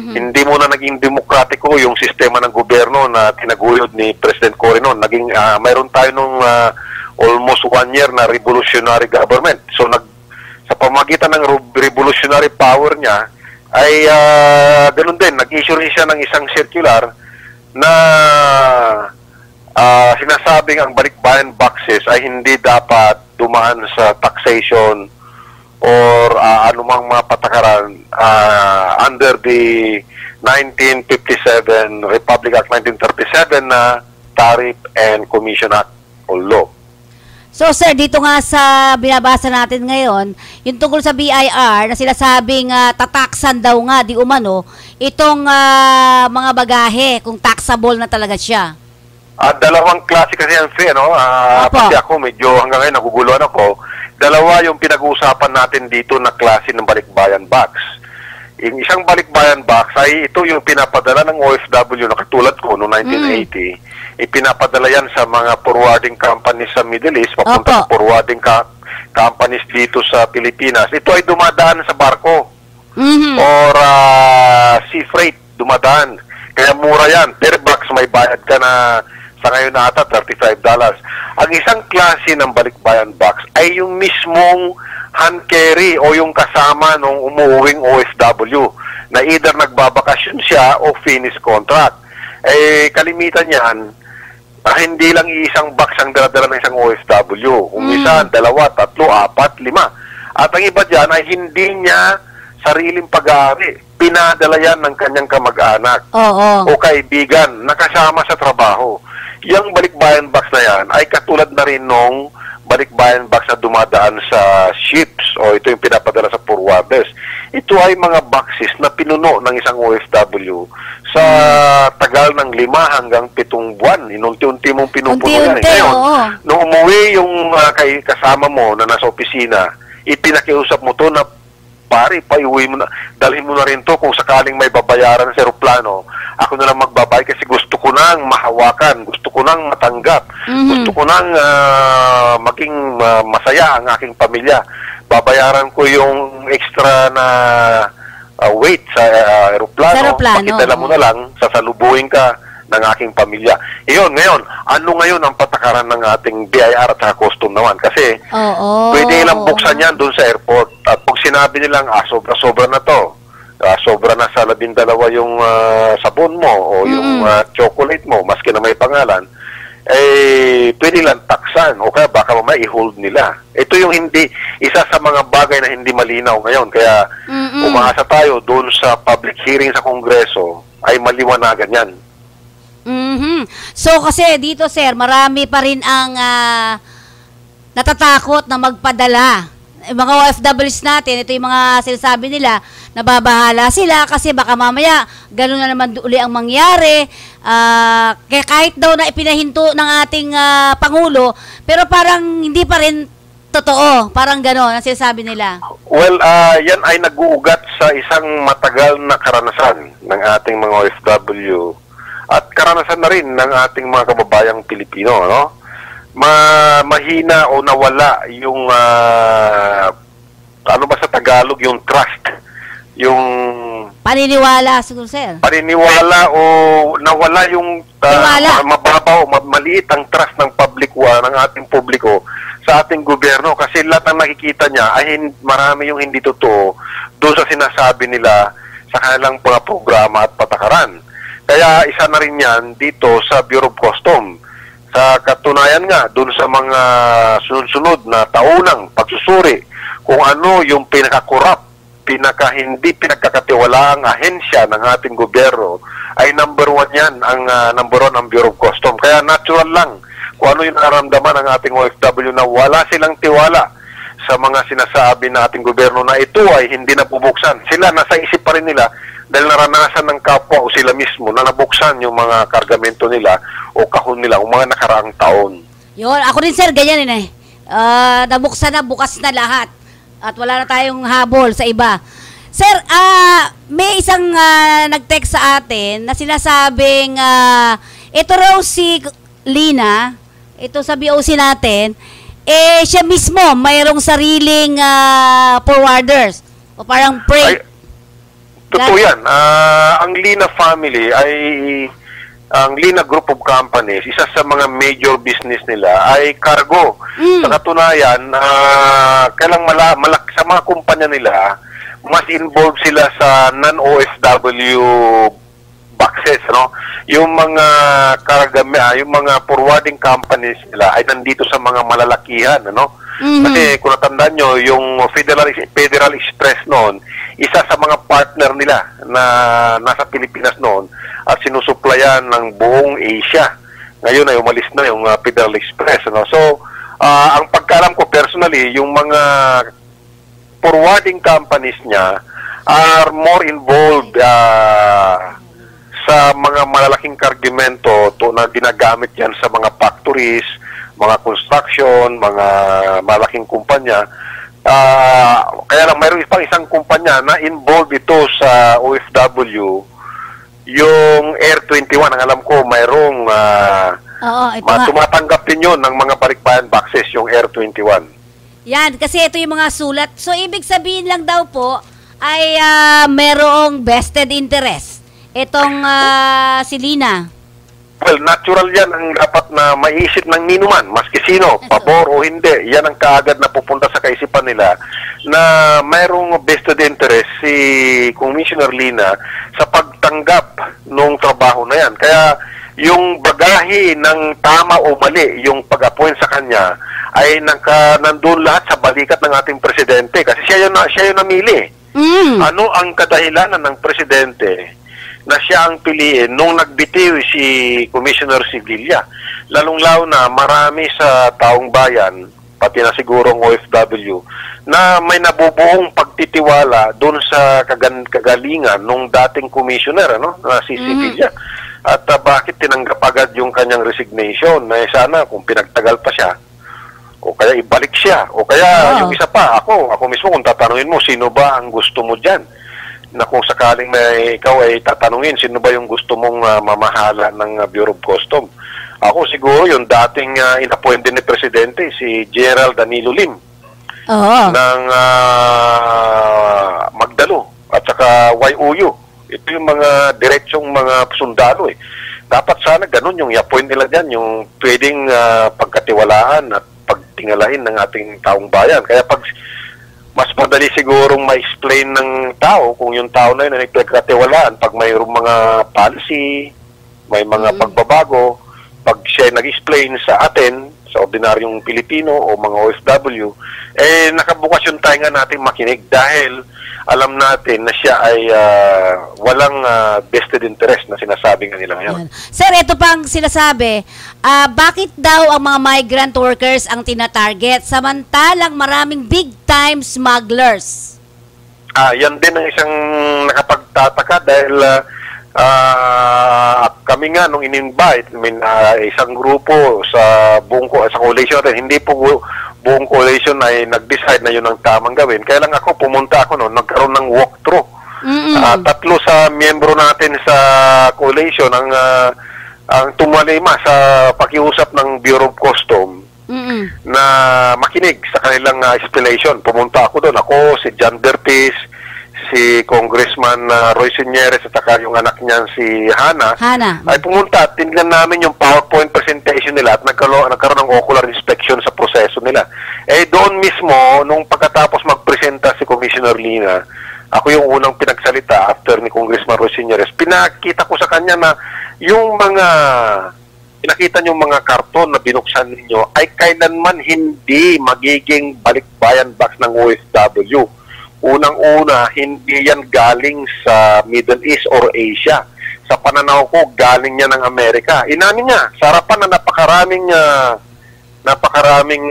Hindi muna naging demokratiko yung sistema ng gobyerno na tinaguyod ni President Cory noon. Naging mayroon tayo nung almost 1 year na revolutionary government. So sa pamagitan ng revolutionary power niya ay ganun din, nag-issue rin siya ng isang circular na sinasabing ang balikbayan boxes ay hindi dapat dumaan sa taxation or anumang mga patakaran under the 1957 Republic Act 1937 na Tariff and Commission Act o law. So sir, dito nga sa binabasa natin ngayon, yung tungkol sa BIR na sila sabing tataksan daw nga di umano itong mga bagahe kung taxable na talaga siya. Dalawang klase kasi yan, Fe, no? Kasi ako medyo hanggang ngayon naguguluhan ako. Dalawa yung pinag-uusapan natin dito na klase ng balikbayan box. Yung isang balikbayan box ay ito yung pinapadala ng OFW na katulad ko noong 1980. Ipinapadala yan sa mga forwarding companies sa Middle East, papunta sa forwarding companies dito sa Pilipinas. Ito ay dumadaan sa barko or sea freight dumadaan. Kaya mura yan. Per box may bayad ka na sa ngayon na ata $35. Ang isang klase ng balikbayan box ay yung mismong hand carry o yung kasama nung umuuwing OFW na either nagbabakasyon siya o finish contract. Kalimitan yan, hindi lang isang box ang daladala ng isang OFW. Kung isa, 2, 3, 4, 5. At ang iba dyan ay hindi niya sariling pag-aari. Pinadala yan ng kanyang kamag-anak o kaibigan na kasama sa trabaho. Yung balikbayan box na yan ay katulad na rin nung balikbayan box na dumadaan sa ships o ito yung pinapadala sa forwarders. Ito ay mga boxes na pinuno ng isang OFW sa tagal ng 5 hanggang 7 buwan. Inunti-unti mong pinupuno yan. Ngayon, nung umuwi yung kasama mo na nasa opisina, ipinakiusap mo to na pare, paiuwi mo na, dalhin mo na rin to kung sakaling may babayaran sa aeroplano. Ako na lang magbabayad kasi gusto ko nang mahawakan, gusto ko nang matanggap, gusto ko nang maging masaya ang aking pamilya. Babayaran ko yung extra na weight sa aeroplano. Pakidala mo na lang, sasalubuhin ka ng aking pamilya. Iyon, ngayon, ano ngayon ang patakaran ng ating BIR at custom naman? Kasi pwede nilang buksan yan doon sa airport. At pag sinabi nilang, sobra-sobra na to, sobra na sa 12 yung sabon mo o yung chocolate mo, maski na may pangalan, pwede lang taksan o kaya baka mamaya i-hold nila. Ito yung isa sa mga bagay na hindi malinaw ngayon. Kaya umaasa tayo doon sa public hearing sa Kongreso ay maliwanagan yan. So kasi dito sir, marami pa rin ang natatakot na magpadala. Yung mga OFWs natin, ito yung mga sinasabi nila, nababahala sila kasi baka mamaya gano'n na naman uli ang mangyari. Kaya kahit daw na ipinahinto ng ating Pangulo, pero parang hindi pa rin totoo. Parang gano'n ang sinasabi nila. Well, yan ay nag-uugat sa isang matagal na karanasan ng ating mga OFW at karanasan na rin ng ating mga kababayang Pilipino, no? Mahina o nawala yung ano ba sa Tagalog, yung trust, yung paniniwala siguro sir. Paniniwala o nawala yung mababaw, maliit ang trust ng ng ating publiko sa ating gobyerno kasi lahat ng nakikita niya ay marami yung hindi totoo doon sa sinasabi nila sa kanilang mga programa at patakaran. Kaya isa na rin yan dito sa Bureau of Customs. Sa katunayan nga, dun sa mga sunod-sunod na taunang pagsusuri kung ano yung pinaka-corrupt, hindi pinagkakatiwalaang ahensya ng ating gobyerno, ay number 1 yan, ang number 1 ang Bureau of Customs. Kaya natural lang kung ano yung nararamdaman ng ating OFW na wala silang tiwala sa mga sinasabi ng ating gobyerno na ito ay hindi nabubuksan. Sila, nasa isip pa rin nila dahil naranasan ng kapwa o sila mismo na nabuksan yung mga kargamento nila o kahon nila o mga nakaraang taon. Yun, ako rin sir, ganyan eh. Nabuksan na, bukas na lahat. At wala na tayong habol sa iba. Sir, may isang nag-text sa atin na sinasabing ito raw si Lina, ito sa BOC natin, siya mismo mayroong sariling forwarders o parang freight. Totoo yan. Ang Lina family ay, ang Lina Group of Companies, isa sa mga major business nila ay cargo. Sa katunayan, kailang sa mga kumpanya nila, mas involved sila sa non-OFW box boxes, ano, yung mga yung mga forwarding companies nila ay nandito sa mga malalakihan, ano. Kasi kung natandaan nyo, yung Federal Express noon, isa sa mga partner nila na nasa Pilipinas noon at sinusuplayan ng buong Asia. Ngayon ay umalis na yung Federal Express, ano. So, ang pagkaalam ko personally, yung mga forwarding companies niya are more involved sa mga malalaking kargamento na ginagamit yan sa mga factories, mga construction, mga malaking kumpanya. Kaya lang mayroon pang isang kumpanya na involved ito sa OFW, yung Air 21. Ang alam ko mayroong tumatanggap din yun ng mga balikbayan boxes, yung Air 21. Yan, kasi ito yung mga sulat. So, ibig sabihin lang daw po ay merong vested interest. Itong si Lina. Well, natural yan ang dapat na maiisip ng ninuman, maski sino, pabor o hindi. Yan ang kaagad na pupunta sa kaisipan nila na mayroong vested interest si Commissioner Lina sa pagtanggap ng trabaho na yan. Kaya yung bagahe ng tama o mali, yung pag-appoint sa kanya, ay nandun lahat sa balikat ng ating presidente. Kasi siya yung namili. Ano ang kadahilanan ng presidente na siya ang piliin nung nagbitiw si Commissioner Sevilla? Lalong-lalo na marami sa taong bayan, pati na sigurong OFW, na may nabubuong pagtitiwala doon sa kagalingan nung dating commissioner, ano, na si Sevilla. At bakit tinanggap agad yung kanyang resignation? Na sana kung pinagtagal pa siya, o kaya ibalik siya, o kaya yung isa pa, ako mismo kung tatanungin mo, sino ba ang gusto mo dyan? Na kung sakaling ikaw ay tatanungin, sino ba yung gusto mong mamahala ng Bureau of Customs? Ako siguro yung dating inappoint din ni Presidente, si General Danilo Lim, ng Magdalo, at saka YUU. Ito yung mga diretsong mga sundalo eh. Dapat sana ganun yung i-appoint nila dyan, yung pwedeng pagkatiwalaan at pagtingalahin ng ating taong bayan. Kaya pag mas madali sigurong ma-explain ng tao kung yung tao na yun ay nagpagkatiwalaan pag mayroong mga policy, may mga pagbabago, pag siya nag-explain sa atin, sa ordinaryong Pilipino o mga OFW, nakabukas yung tainga natin makinig dahil alam natin na siya ay walang vested interest na sinasabi nga nila ngayon. Sir, ito pang sinasabi, bakit daw ang mga migrant workers ang tinatarget samantalang maraming big-time smugglers? Yan din ang isang nakapagtataka dahil kami nga nung in-invite, isang grupo sa sa coalition natin, hindi po buong coalition ay nag-decide na yun ang tamang gawin. Kaya lang pumunta ako noon, nagkaroon ng walkthrough. Tatlo sa miyembro natin sa coalition ang tumalima sa pakiusap ng Bureau of Customs na makinig sa kanilang explanation. Pumunta ako doon. Ako, si John Bertis, si Congressman Roy Señeres at saka yung anak niyan si Hana. Ay pumunta at tinignan namin yung PowerPoint presentation nila at nagkaroon ng ocular inspection sa proseso nila. Doon mismo, nung pagkatapos magpresenta si Commissioner Lina, ako yung unang pinagsalita after ni Congressman Roy Señeres, pinakita ko sa kanya na yung mga pinakita niyong mga karton na binuksan ninyo ay kailanman hindi magiging balikbayan box ng OFW. Unang-una, hindi yan galing sa Middle East or Asia. Sa pananaw ko, galing yan ng Amerika. Inamin niya, sa harapan na napakaraming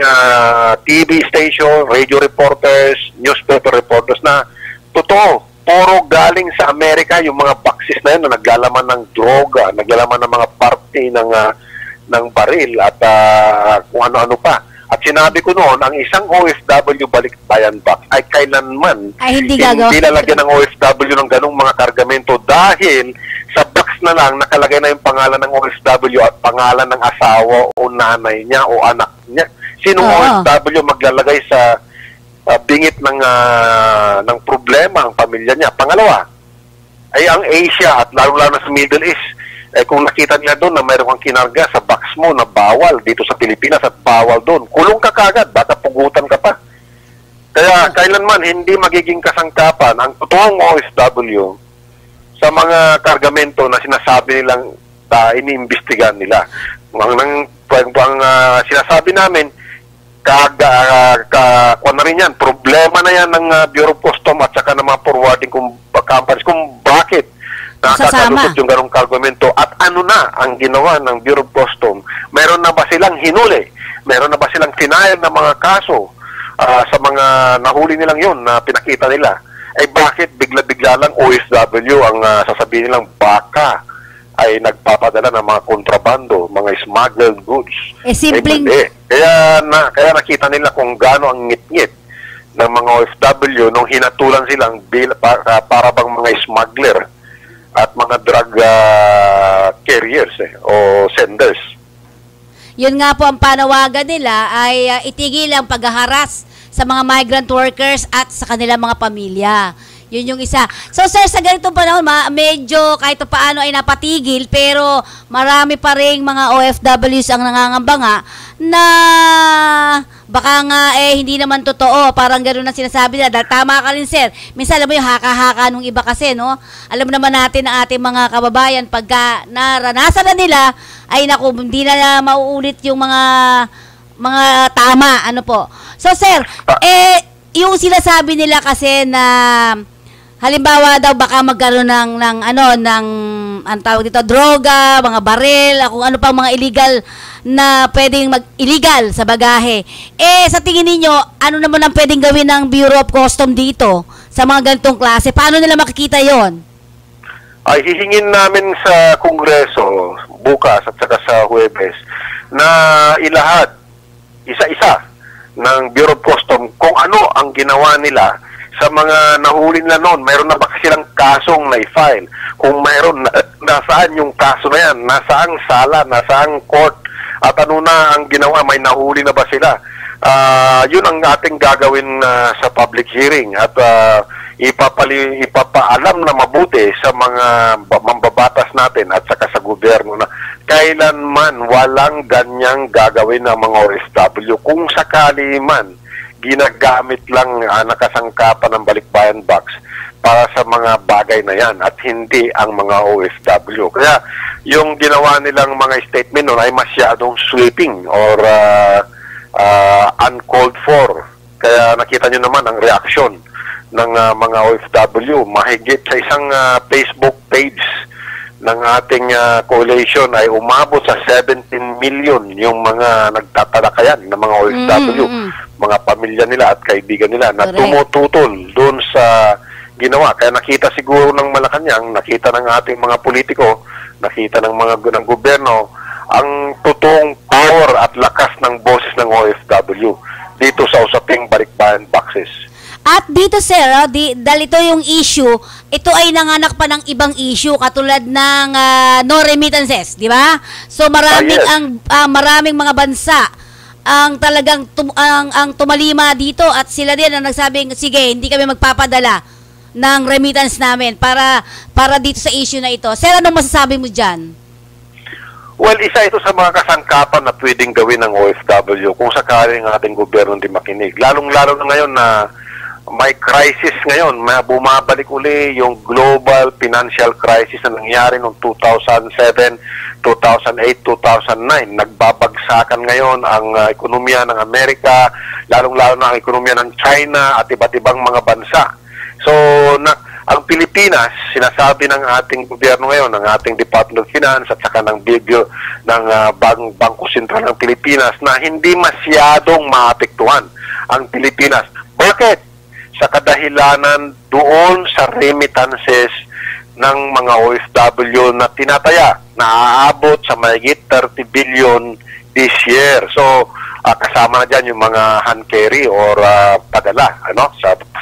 TV station, radio reporters, newspaper reporters na totoo, puro galing sa Amerika yung mga boxes na yun na naglalaman ng droga, naglalaman ng mga parte ng baril at kung ano-ano pa. At sinabi ko noon, ang isang OFW balikbayan box ay kailanman hindi lalagyan ng OFW ng ganong mga kargamento dahil sa box na lang nakalagay na yung pangalan ng OFW at pangalan ng asawa o nanay niya o anak niya. Sinong OFW maglalagay sa bingit ng problema ang pamilya niya? Pangalawa, ay ang Asia at lalo-lalo na sa Middle East, kung nakita nila doon na mayroon kang kinarga sa box mo na bawal dito sa Pilipinas at bawal doon, kulong ka kagad, baka pugutan ka pa. Kaya kailanman hindi magiging kasangkapan ang totoong OFW sa mga kargamento na sinasabi nilang iniimbestigahan nila. Ang sinasabi namin, kuwan na rin yan, problema na yan ng Bureau of Customs at saka ng mga forwarding companies kung bakit nakakalusot yung ganong kargamento at ano na ang ginawa ng Bureau of Customs. Meron na ba silang hinuli? Meron na ba silang final na mga kaso sa mga nahuli nilang yun na pinakita nila? Bakit bigla-bigla lang OFW ang sasabihin nilang baka ay nagpapadala ng mga kontrabando, mga smuggled goods. Simpleng... Kaya nakita nila kung gaano ang ngit-ngit ng mga OFW nung hinatulan silang para bang mga smuggler at mga drug carriers o senders. Yun nga po ang panawagan nila ay itigil ang paghaharas sa mga migrant workers at sa kanilang mga pamilya. Yun yung isa. So sir, sa ganitong panahon, medyo kahit paano ay napatigil, pero marami pa rin mga OFWs ang nangangamba nga na baka nga hindi naman totoo. Parang gano'n ang sinasabi nila. Dahil tama ka rin, sir. Minsan, alam mo yung haka-haka nung iba kasi, no? Alam naman natin ang ating mga kababayan, pagka naranasan na nila, ay naku, hindi na mauulit yung mga tama. Ano po? So sir, yung sinasabi nila kasi na halimbawa daw baka magkaroon ng ang tawag dito, droga, mga baril, kung ano pang mga illegal na pwedeng illegal sa bagahe. Sa tingin niyo, ano naman ang pwedeng gawin ng Bureau of Customs dito sa mga ganitong klase? Paano nila makikita 'yon? Ay hihingin namin sa Kongreso bukas at saka sa Huwebes na ilahad isa-isa ng Bureau of Customs kung ano ang ginawa nila sa mga nahuli nila noon. Mayroon na ba silang kasong na-file? Kung mayroon, nasaan yung kaso na yan? Nasaang sala? Nasaang court? At ano na ang ginawa? May nahuli na ba sila? Yun ang ating gagawin sa public hearing at ipapaalam na mabuti sa mga mambabatas natin at saka sa gobyerno na kailanman walang ganyang gagawin ng mga OFW. Kung sakali man ginagamit lang nakasangkapan ng balikbayan box para sa mga bagay na yan at hindi ang mga OFW. Kaya yung ginawa nilang mga statement nun ay masyadong sweeping or uncalled for. Kaya nakita nyo naman ang reaksyon ng mga OFW. Mahigit sa isang Facebook page ng ating coalition ay umabot sa 17 million yung mga nagtatalakayan ng mga OFW, mga pamilya nila at kaibigan nila na tumututol doon sa ginawa. Kaya nakita siguro ng Malacanang, nakita ng ating mga politiko, nakita ng ng gobyerno ang totoong power at lakas ng boses ng OFW dito sa usaping balikbayan boxes. At dito sir, dahil ito yung issue, ito ay nanganak pa ng ibang issue katulad ng no remittances, di ba? So maraming mga bansa ang talagang ang tumalima dito at sila din ang nagsabing sige, hindi kami magpapadala ng remittance namin para dito sa issue na ito. Sir, anong masasabi mo diyan? Well, isa ito sa mga kasangkapan na pwedeng gawin ng OFW kung sakaling ating gobyerno hindi makinig. Lalong-lalo na ngayon na may crisis ngayon, may bumabalik uli yung global financial crisis na nangyari noong 2007, 2008, 2009. Nagbabagsakan ngayon ang ekonomiya ng Amerika, lalong-lalo na ang ekonomiya ng China at iba't ibang mga bansa. So, ang Pilipinas, sinasabi ng ating gobyerno ngayon, ng ating Department of Finance at saka ng Bangko Sentral ng Pilipinas na hindi masyadong maapektuhan ang Pilipinas. Bakit? Sa kadahilanan doon sa remittances ng mga OFW na tinataya na aabot sa mahigit 30 billion this year. So, kasama na dyan yung mga hand carry or padala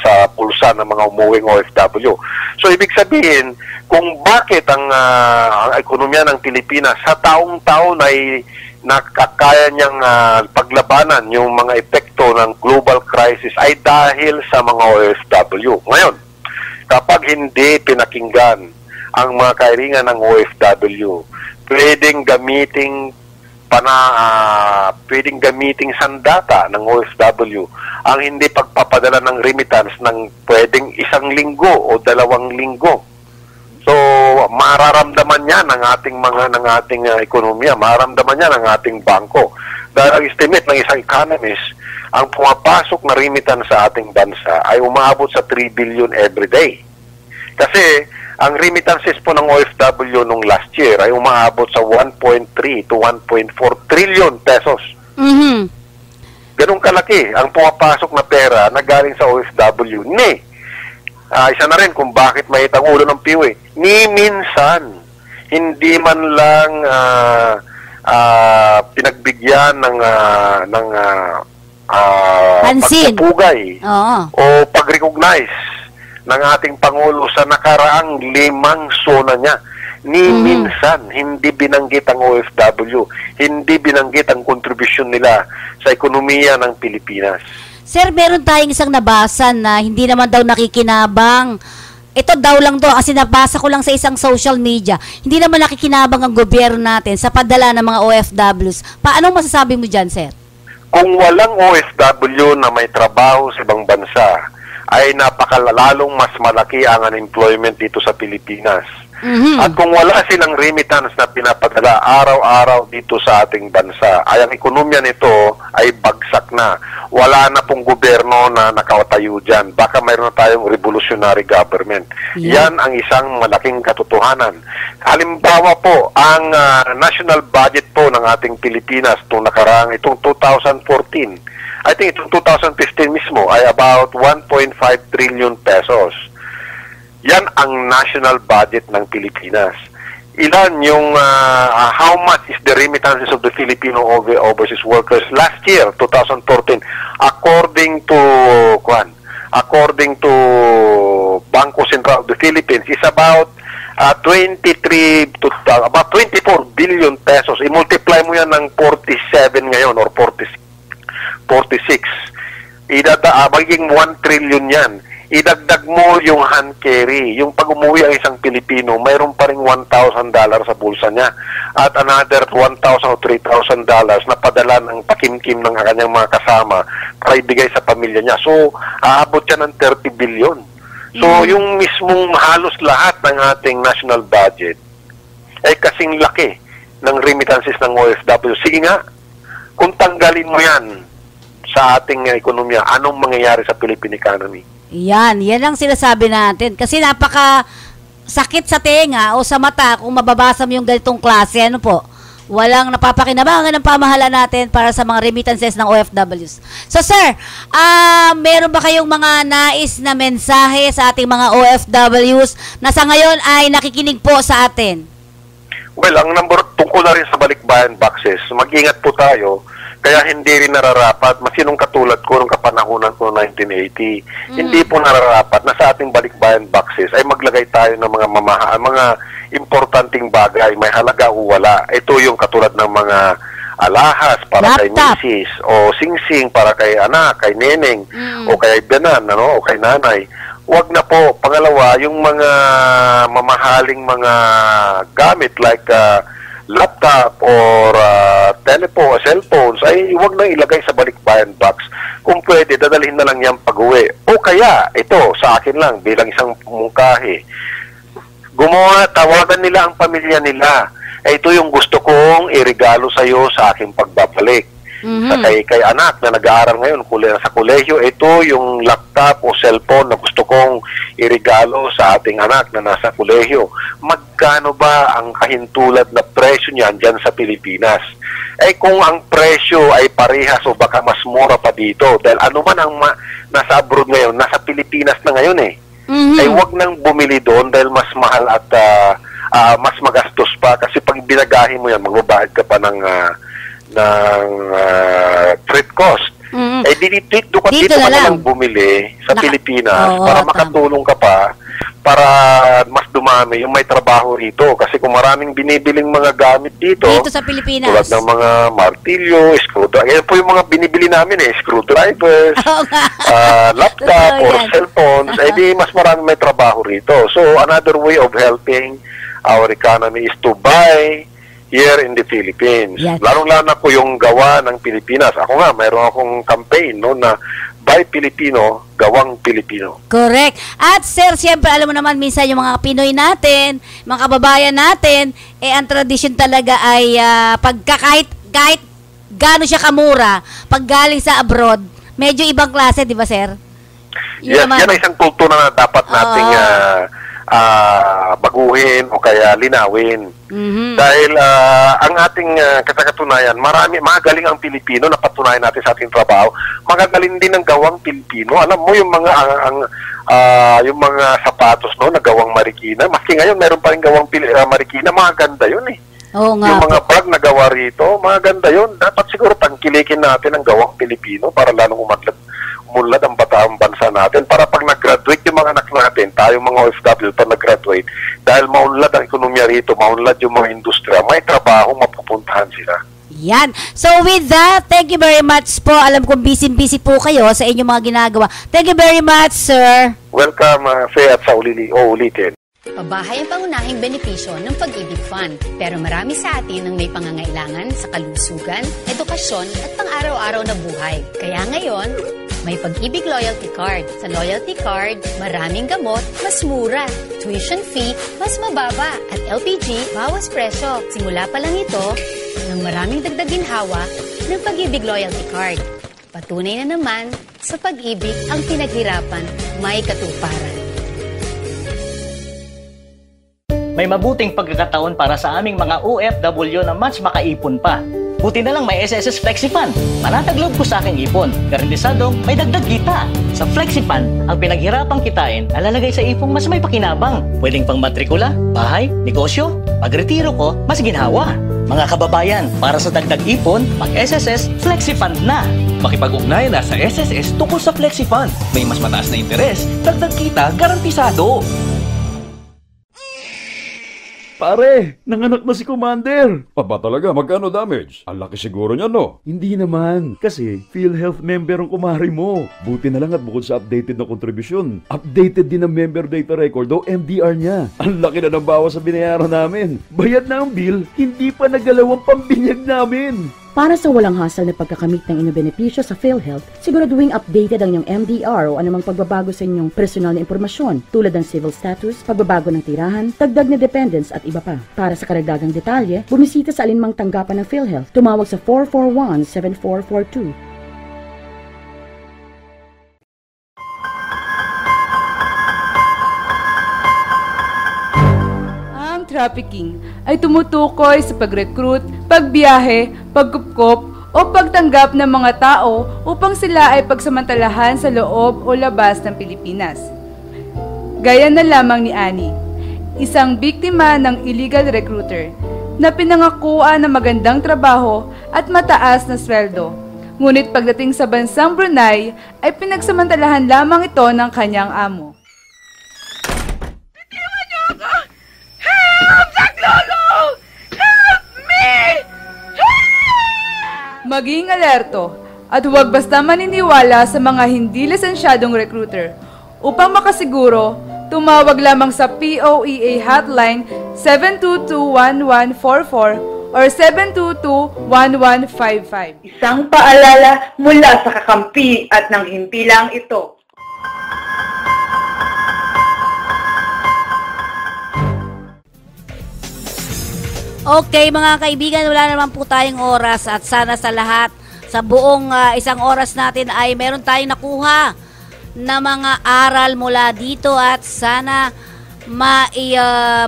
sa pulsa ng mga umuwing OFW. So, ibig sabihin, kung bakit ang ekonomiya ng Pilipinas sa taong-taon ay nakakaya niyang paglabanan yung mga epekto ng global crisis ay dahil sa mga OFW. Ngayon, kapag hindi pinakinggan ang mga kahilingan ng OFW, pwedeng gamiting sandata ng OFW ang hindi pagpapadala ng remittance ng pwedeng 1 linggo o 2 linggo. So, mararamdaman niya ng ating ekonomiya, mararamdaman niya ng ating bangko. Dahil ang estimate ng isang economist, ang pumapasok na remittance sa ating bansa ay umaabot sa 3 billion every day. Kasi ang remittances po ng OFW nung last year ay umaabot sa 1.3 to 1.4 trillion pesos. Ganun kalaki ang pumapasok na pera na galing sa OFW. Isa na rin kung bakit may ulo ng PIWE. Ni minsan, hindi man lang pinagbigyan ng pagpupugay o pag-recognize ng ating Pangulo sa nakaraang 5 zona niya. Ni minsan, hindi binanggit ang OFW, hindi binanggit ang kontribusyon nila sa ekonomiya ng Pilipinas. Sir, meron tayong isang nabasa na hindi naman daw nakikinabang. Ito daw lang to, kasi nabasa ko lang sa isang social media. Hindi naman nakikinabang ang gobyerno natin sa padala ng mga OFWs. Paano masasabi mo dyan, sir? Kung walang OFW na may trabaho sa ibang bansa, ay napakalalong mas malaki ang unemployment dito sa Pilipinas. At kung wala silang remittance na pinapadala araw-araw dito sa ating bansa, ay ang ekonomiya nito ay bagsak na. Wala na pong gobyerno na nakatayo dyan. Baka mayroon na tayong revolutionary government. Yan ang isang malaking katotohanan. Halimbawa po, ang national budget po ng ating Pilipinas itong 2014, I think itong 2015 mismo ay about 1.5 trillion pesos. Yan ang national budget ng Pilipinas. Ilan yung how much is the remittances of the Filipino overseas workers last year, 2014, according to Bangko Sentral of the Philippines, is about 24 billion pesos. I-multiply mo yan ng 47 ngayon or 46. Magiging 1 trillion yan. Idagdag mo yung hand carry. Yung pag umuwi ang isang Pilipino, mayroon pa rin $1,000 sa bulsa niya. At another $1,000 o $3,000 na padala ng pakimkim ng kanyang mga kasama para ibigay sa pamilya niya. So, aabot siya ng 30 billion. So, yung mismong halos lahat ng ating national budget ay kasing laki ng remittances ng OFW. Sige nga, kung tanggalin mo yan sa ating ekonomiya, anong mangyayari sa Philippine economy? Yan ang sinasabi natin. Kasi napaka sakit sa tenga o sa mata kung mababasa mo yung ganitong klase. Ano po? Walang napapakinabangan ng pamahalaan natin para sa mga remittances ng OFWs. So sir, meron ba kayong mga nais na mensahe sa ating mga OFWs na sa ngayon ay nakikinig po sa atin? Well, ang tungkol na rin sa balikbayan boxes, mag-ingat po tayo. Kaya hindi rin nararapat, masinong katulad ko nung kapanahunan ko noong 1980, hindi po nararapat na sa ating balikbayan boxes ay maglagay tayo ng mga importanteng bagay, may halaga o wala. Ito yung katulad ng mga alahas para kay misis, o singsing para kay anak, kay neneng, o kay biyanan, o kay nanay. Huwag na po. Pangalawa, yung mga mamahaling mga gamit like laptop or telephone, cellphones, ay huwag na ilagay sa balikbayan box. Kung pwede, dadalhin na lang yan pag-uwi. O kaya, ito, sa akin lang, bilang isang mungkahi, tawagan nila ang pamilya nila. Ito yung gusto kong irigalo sa iyo sa aking pagbabalik. Kay anak na nag-aaral ngayon sa kolehiyo, ito yung laptop o cellphone na gusto kong irigalo sa ating anak na nasa kolehiyo. Magkano ba ang kahintulad na presyo niyan dyan sa Pilipinas? Kung ang presyo ay parehas o baka mas mura pa dito, dahil ano man ang nasa abroad ngayon, nasa Pilipinas na ngayon huwag nang bumili doon dahil mas mahal at mas magastos pa, kasi pag binagahin mo yan, magbabayad ka pa ng trade cost. Dito ka na lang bumili sa Pilipinas para makatulong ka pa, para mas dumami yung may trabaho rito. Kasi kung maraming binibiling mga gamit dito sa Pilipinas, tulad ng mga martilyo, screwdriver, yan po yung mga binibili namin screwdrivers, laptop or cellphones, di mas maraming may trabaho rito. So another way of helping our economy is to buy here in the Philippines. Yes. Lalong-lalo na po yung gawa ng Pilipinas. Ako nga, mayroon akong campaign na by Filipino, gawang Pilipino. Correct. At sir, siyempre alam mo naman minsan yung mga Pinoy natin, mga kababayan natin, ang tradisyon talaga ay kahit gaano siya kamura, pag galing sa abroad, medyo ibang klase, di ba sir? Yes, yan ay isang kultura na dapat nating baguhin o kaya linawin. Dahil ang ating kasakatunayan, magagaling ang Pilipino na patunayan natin sa ating trabaho. Magagaling din ang gawang Pilipino. Alam mo yung mga yung mga sapatos na gawang Marikina, maski ngayon meron pa rin gawang Marikina, maganda yun eh. Oo nga. Yung mga bag na gawa rito, maganda yun. Dapat siguro tangkilikin natin ang gawang Pilipino para lalong umunlad ang bataang bansa natin, para pag nag-graduate yung mga anak natin, tayong mga OFW pag nag-graduate, dahil maunlad ang ekonomiya rito, maunlad yung mga industriya, may trabaho, mapupuntahan sila. Yan. So with that, thank you very much po. Alam kong busy po kayo sa inyong mga ginagawa. Thank you very much, sir. Welcome, Faye, at sa ulitin. Pabahay ang pangunahing benepisyo ng Pag-ibig Fund. Pero marami sa atin ang may pangangailangan sa kalusugan, edukasyon at pang-araw-araw na buhay. Kaya ngayon, may Pag-ibig Loyalty Card. Sa Loyalty Card, maraming gamot, mas mura. Tuition fee, mas mababa. At LPG, bawas presyo. Simula pa lang ito, ng maraming dagdag ginhawa ng Pag-ibig Loyalty Card. Patunay na naman, sa pag-ibig ang pinaghirapan, may katuparan. May mabuting pagkakataon para sa aming mga OFW na mas makaipon pa. Buti na lang may SSS FlexiFund. Manatag loob ko sa aking ipon. Garantisadong may dagdag kita. Sa FlexiFund, ang pinaghirapang kitain nalalagay sa ipong mas may pakinabang. Pwedeng pang matrikula, bahay, negosyo. Pagretiro ko, mas ginhawa. Mga kababayan, para sa dagdag ipon, mag-SSS FlexiFund na. Makipag-ugnayan na sa SSS tungkol sa FlexiFund. May mas mataas na interes, dagdag kita, garantisado. Pare, nanganak na si Commander. Paba talaga, magkano damage? Ang laki siguro niya, no? Hindi naman, kasi PhilHealth member ang kumari mo. Buti na lang at bukod sa updated na kontribusyon, updated din ang member data record o MDR niya. Ang laki na ng bawas sa binayaran namin. Bayad na ang bill, hindi pa nagalaw ang pambinyag namin. Para sa walang hassle na pagkakamit ng inyong benepisyo sa PhilHealth, siguraduhin updated ang inyong MDR o anumang pagbabago sa inyong personal na impormasyon tulad ng civil status, pagbabago ng tirahan, dagdag na dependents at iba pa. Para sa karagdagang detalye, bumisita sa alinmang tanggapan ng PhilHealth. Tumawag sa 441-7442. Trafficking ay tumutukoy sa pag-recruit, pagbiyahe, pagkupkop o pagtanggap ng mga tao upang sila ay pagsamantalahan sa loob o labas ng Pilipinas. Gaya na lamang ni Annie, isang biktima ng illegal recruiter na pinangakuan ng magandang trabaho at mataas na sweldo. Ngunit pagdating sa bansang Brunei ay pinagsamantalahan lamang ito ng kanyang amo. Maging alerto at huwag basta maniniwala sa mga hindi lisensyadong recruiter. Upang makasiguro, tumawag lamang sa POEA hotline 722-1144 or 722-1155. Isang paalala mula sa kakampi at ng himpilang ito. Okay mga kaibigan, wala naman po tayong oras at sana sa lahat, sa buong isang oras natin ay meron tayong nakuha na mga aral mula dito at sana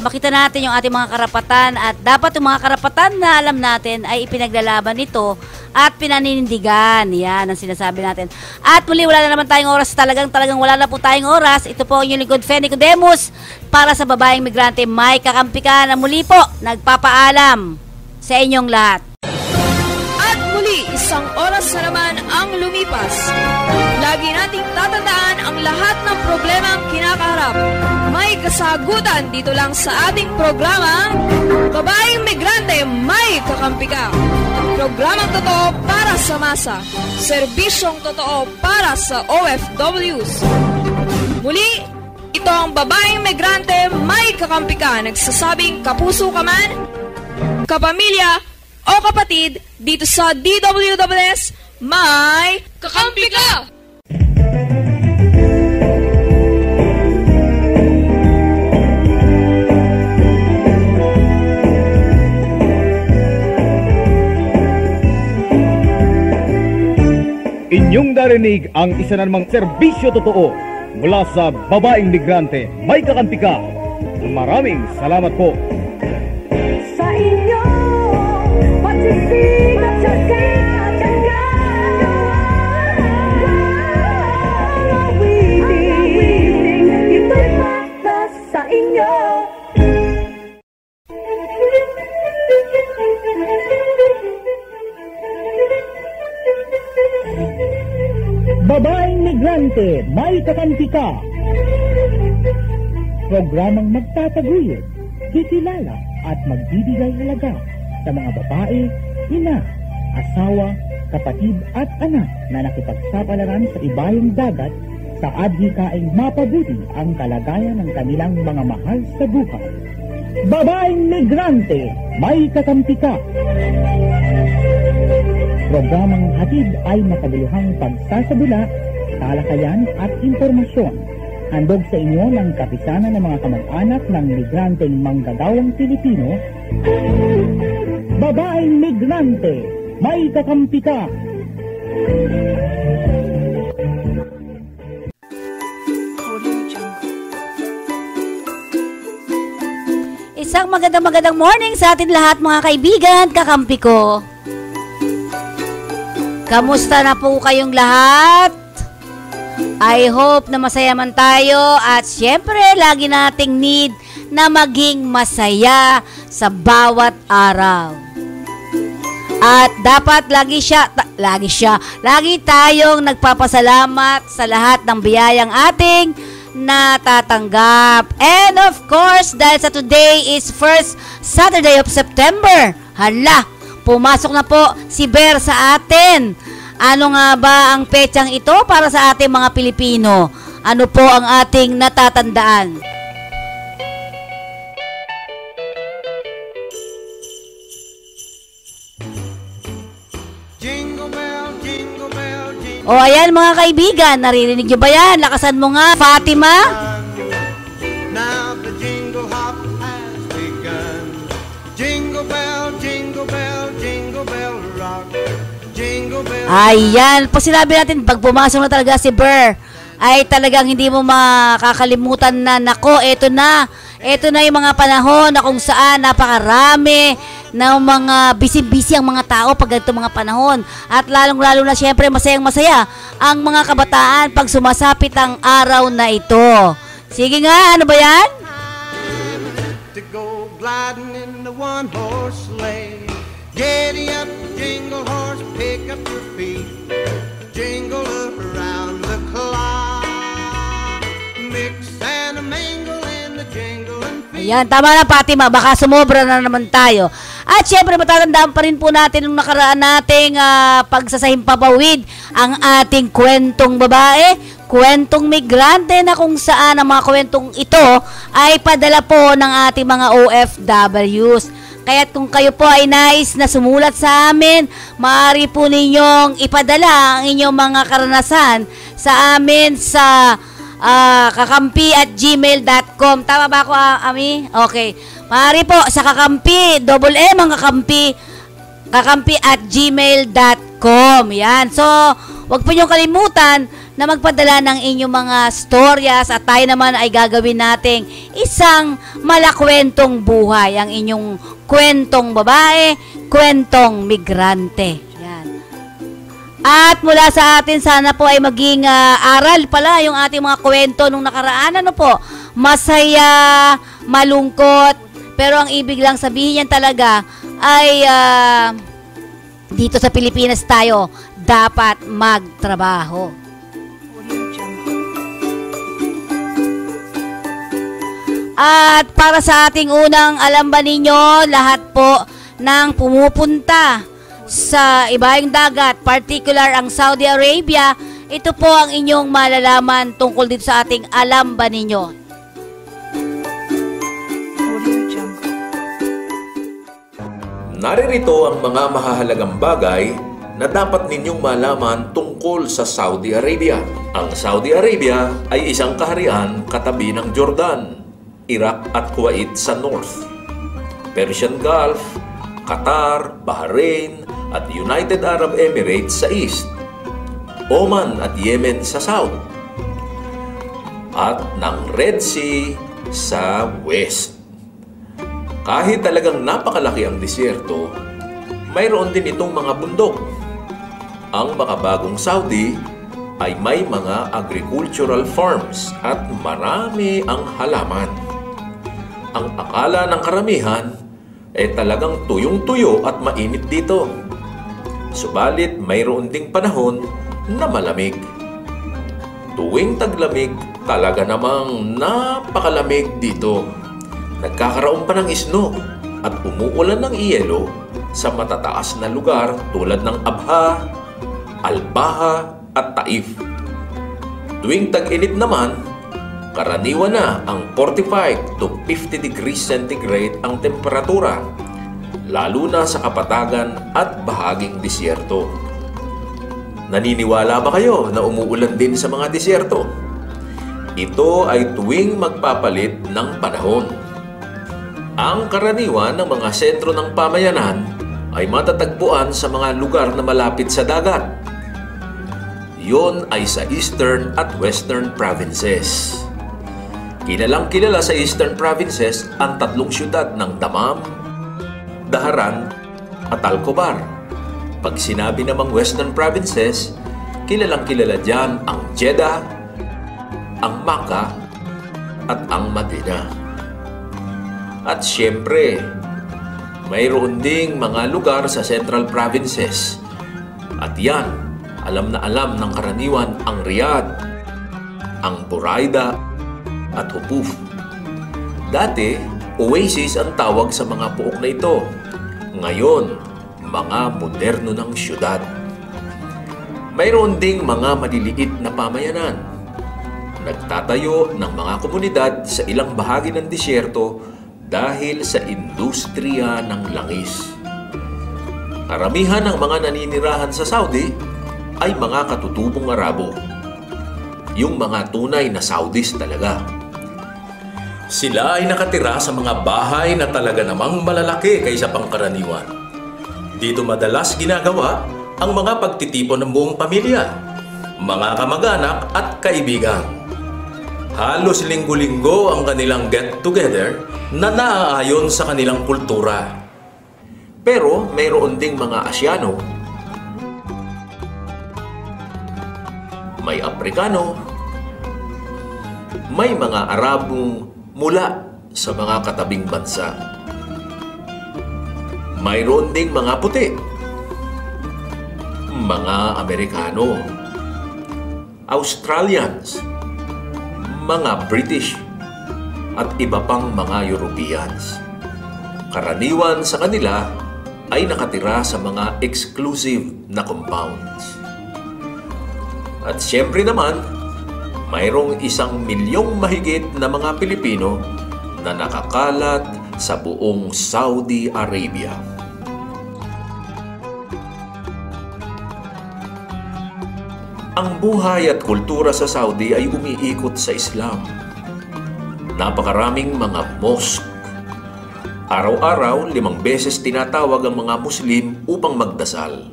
makita natin yung ating mga karapatan at dapat yung mga karapatan na alam natin ay ipinaglalaban nito at pinaninindigan. Yan ang sinasabi natin. At muli, wala na naman tayong oras. Talagang wala na po tayong oras. Ito po ang inyong lingkod, Fenny Codemus, para sa babaeng migrante. May kakampi ka na muli po. Nagpapaalam sa inyong lahat. At muli, isang oras na naman ang lumipas. Lagi nating tatandaan ang lahat ng problema ang kinakaharap. May kasagutan dito lang sa ating programa, Babaeng Migrante, May Kakampi Ka. Programang totoo para sa masa. Serbisyong totoo para sa OFWs. Muli, ito ang Babaeng Migrante, May Kakampi Ka. Nagsasabing kapuso ka man, kapamilya o kapatid dito sa DWWS, May Kakampi Ka! Inyong narinig ang isa na namang serbisyo totoo mula sa babaeng migrante. May kakampi ka. Maraming salamat po. Sa inyo, pagsisikap sa kataga, awiting, ito'y para sa inyo. Babaeng migrante, may kakampi ka. Programang magtataguyod, kikilala at magbibigay halaga sa mga babae, ina, asawa, kapatid at anak na nakipagsapalaran sa ibayong dagat sa adhikaing mapabuti ang kalagayan ng kanilang mga mahal sa buhay. Babaeng migrante, may kakampi ka. Programang hatid ay makabuluhang pagsasabula, talakayan at impormasyon. Handog sa inyo ng kapisanan ng mga kamag-anak ng migranteng manggagawang Pilipino. Babaeng migrante, may kakampi ka. Isang magandang morning sa atin lahat mga kaibigan, kakampi ko. Kamusta na po kayong lahat? I hope na masaya man tayo at syempre lagi nating need na maging masaya sa bawat araw. At dapat lagi tayong nagpapasalamat sa lahat ng biyayang ating natatanggap. And of course, dahil sa today is first Saturday of September, hala, pumasok na po si Ber sa atin. Ano nga ba ang petsang ito para sa ating mga Pilipino? Ano po ang ating natatandaan? O ayan mga kaibigan, naririnig nyo ba yan? Lakasan mo nga, Fatima. Now the jingle hop has begun. Jingle bell, jingle bell, jingle bell rock. Jingle bell. Ayan, pag sinabi natin, pag pumasok na talaga si Ber, ay talagang hindi mo makakalimutan na, nako, eto na yung mga panahon na kung saan napakarami ng mga busy-busy ang mga tao pag ganito mga panahon. At lalong-lalo na syempre masayang-masaya ang mga kabataan pag sumasapit ang araw na ito. Sige nga, ano ba yan? To go gliding in the one-horse sleigh. Giddy up, jingle horse, pick up your feet. Jingle up around the clock. Mix and a mingle in the jingle and feet. Ayan, tama na Fatima, baka sumobra na naman tayo. At syempre matatandaan pa rin po natin nung nakaraan nating pagsasahimpapawid ang ating kwentong babae, kwentong migrante na kung saan ang mga kwentong ito ay padala po ng ating mga OFWs. Kaya't kung kayo po ay nais na sumulat sa amin, maaari po ninyong ipadala ang inyong mga karanasan sa amin sa kakampi@gmail.com. Tama ba ako, Ami? Okay. Maaari po sa kakampi, ang kakampi@gmail.com. Yan. So, wag po niyong kalimutan na magpadala ng inyong mga storyas at tayo naman ay gagawin nating isang malakwentong buhay, ang inyong kwentong babae, kwentong migrante. Yan. At mula sa atin, sana po ay maging aral pala yung ating mga kwento nung nakaraan. Ano po? Masaya, malungkot, pero ang ibig lang sabihin yan talaga ay dito sa Pilipinas tayo dapat magtrabaho. At para sa ating unang alam ba ninyo, lahat po ng pumupunta sa ibayong dagat, particular ang Saudi Arabia, ito po ang inyong malalaman tungkol dito sa ating alam ba ninyo. Naririto ang mga mahahalagang bagay na dapat ninyong malaman tungkol sa Saudi Arabia. Ang Saudi Arabia ay isang kaharian katabi ng Jordan, Iraq at Kuwait sa north, Persian Gulf, Qatar, Bahrain at United Arab Emirates sa east, Oman at Yemen sa south, at ng Red Sea sa west. Kahit talagang napakalaki ang disyerto, mayroon din itong mga bundok. Ang makabagong Saudi ay may mga agricultural farms at marami ang halaman. Ang akala ng karamihan ay talagang tuyong-tuyo at mainit dito. Subalit mayroon ding panahon na malamig. Tuwing taglamig, talaga namang napakalamig dito. Nagkakaroon pa ng snow at umuulan ng iyelo sa matataas na lugar tulad ng Abha, Al-Baha at Taif. Tuwing tag-init naman, karaniwan na ang 45 to 50 degrees centigrade ang temperatura, lalo na sa kapatagan at bahaging disyerto. Naniniwala ba kayo na umuulan din sa mga disyerto? Ito ay tuwing magpapalit ng panahon. Ang karaniwan ng mga sentro ng pamayanan ay matatagpuan sa mga lugar na malapit sa dagat. Yon ay sa Eastern at Western provinces. Kilalang-kilala sa Eastern provinces ang tatlong syudad ng Dammam, Daharan at Al-Khobar. Pag sinabi namang Western provinces, kilalang-kilala dyan ang Jeddah, ang Makkah at ang Medina. At siyempre, mayroon ding mga lugar sa Central provinces. At yan, alam na alam ng karaniwan ang Riyadh, ang Buraida at Hufuf. Dati, oasis ang tawag sa mga puok na ito. Ngayon, mga moderno ng syudad. Mayroon ding mga maliliit na pamayanan. Nagtatayo ng mga komunidad sa ilang bahagi ng disyerto dahil sa industriya ng langis. Karamihan ng mga naninirahan sa Saudi ay mga katutubong Arabo. Yung mga tunay na Saudis talaga. Sila ay nakatira sa mga bahay na talaga namang malalaki kaysa pangkaraniwan. Dito madalas ginagawa ang mga pagtitipon ng buong pamilya, mga kamag-anak at kaibigan. Halos linggo-linggo ang kanilang get-together na naaayon sa kanilang kultura. Pero mayroon ding mga Asyano, may Aprikano, may mga Arabong mula sa mga katabing bansa. Mayroon ding mga puti, mga Amerikano, Australians, mga British, at iba pang mga Europeans. Karaniwan sa kanila ay nakatira sa mga exclusive na compounds. At siyempre naman, mayroong 1 milyong mahigit na mga Pilipino na nakakalat sa buong Saudi Arabia. Ang buhay at kultura sa Saudi ay umiikot sa Islam. Napakaraming mga mosque. Araw-araw, 5 beses tinatawag ang mga Muslim upang magdasal.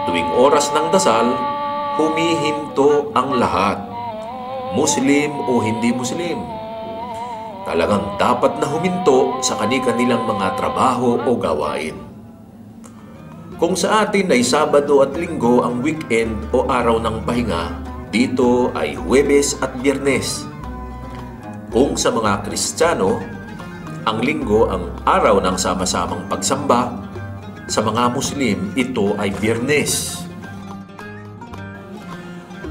Tuwing oras ng dasal, humihinto ang lahat, Muslim o hindi Muslim. Talagang dapat na huminto sa kani-kanilang mga trabaho o gawain. Kung sa atin ay Sabado at Linggo ang weekend o araw ng pahinga, dito ay Huwebes at Biyernes. Kung sa mga Kristiyano, ang Linggo ang araw ng sama-samang pagsamba, sa mga Muslim ito ay Biyernes.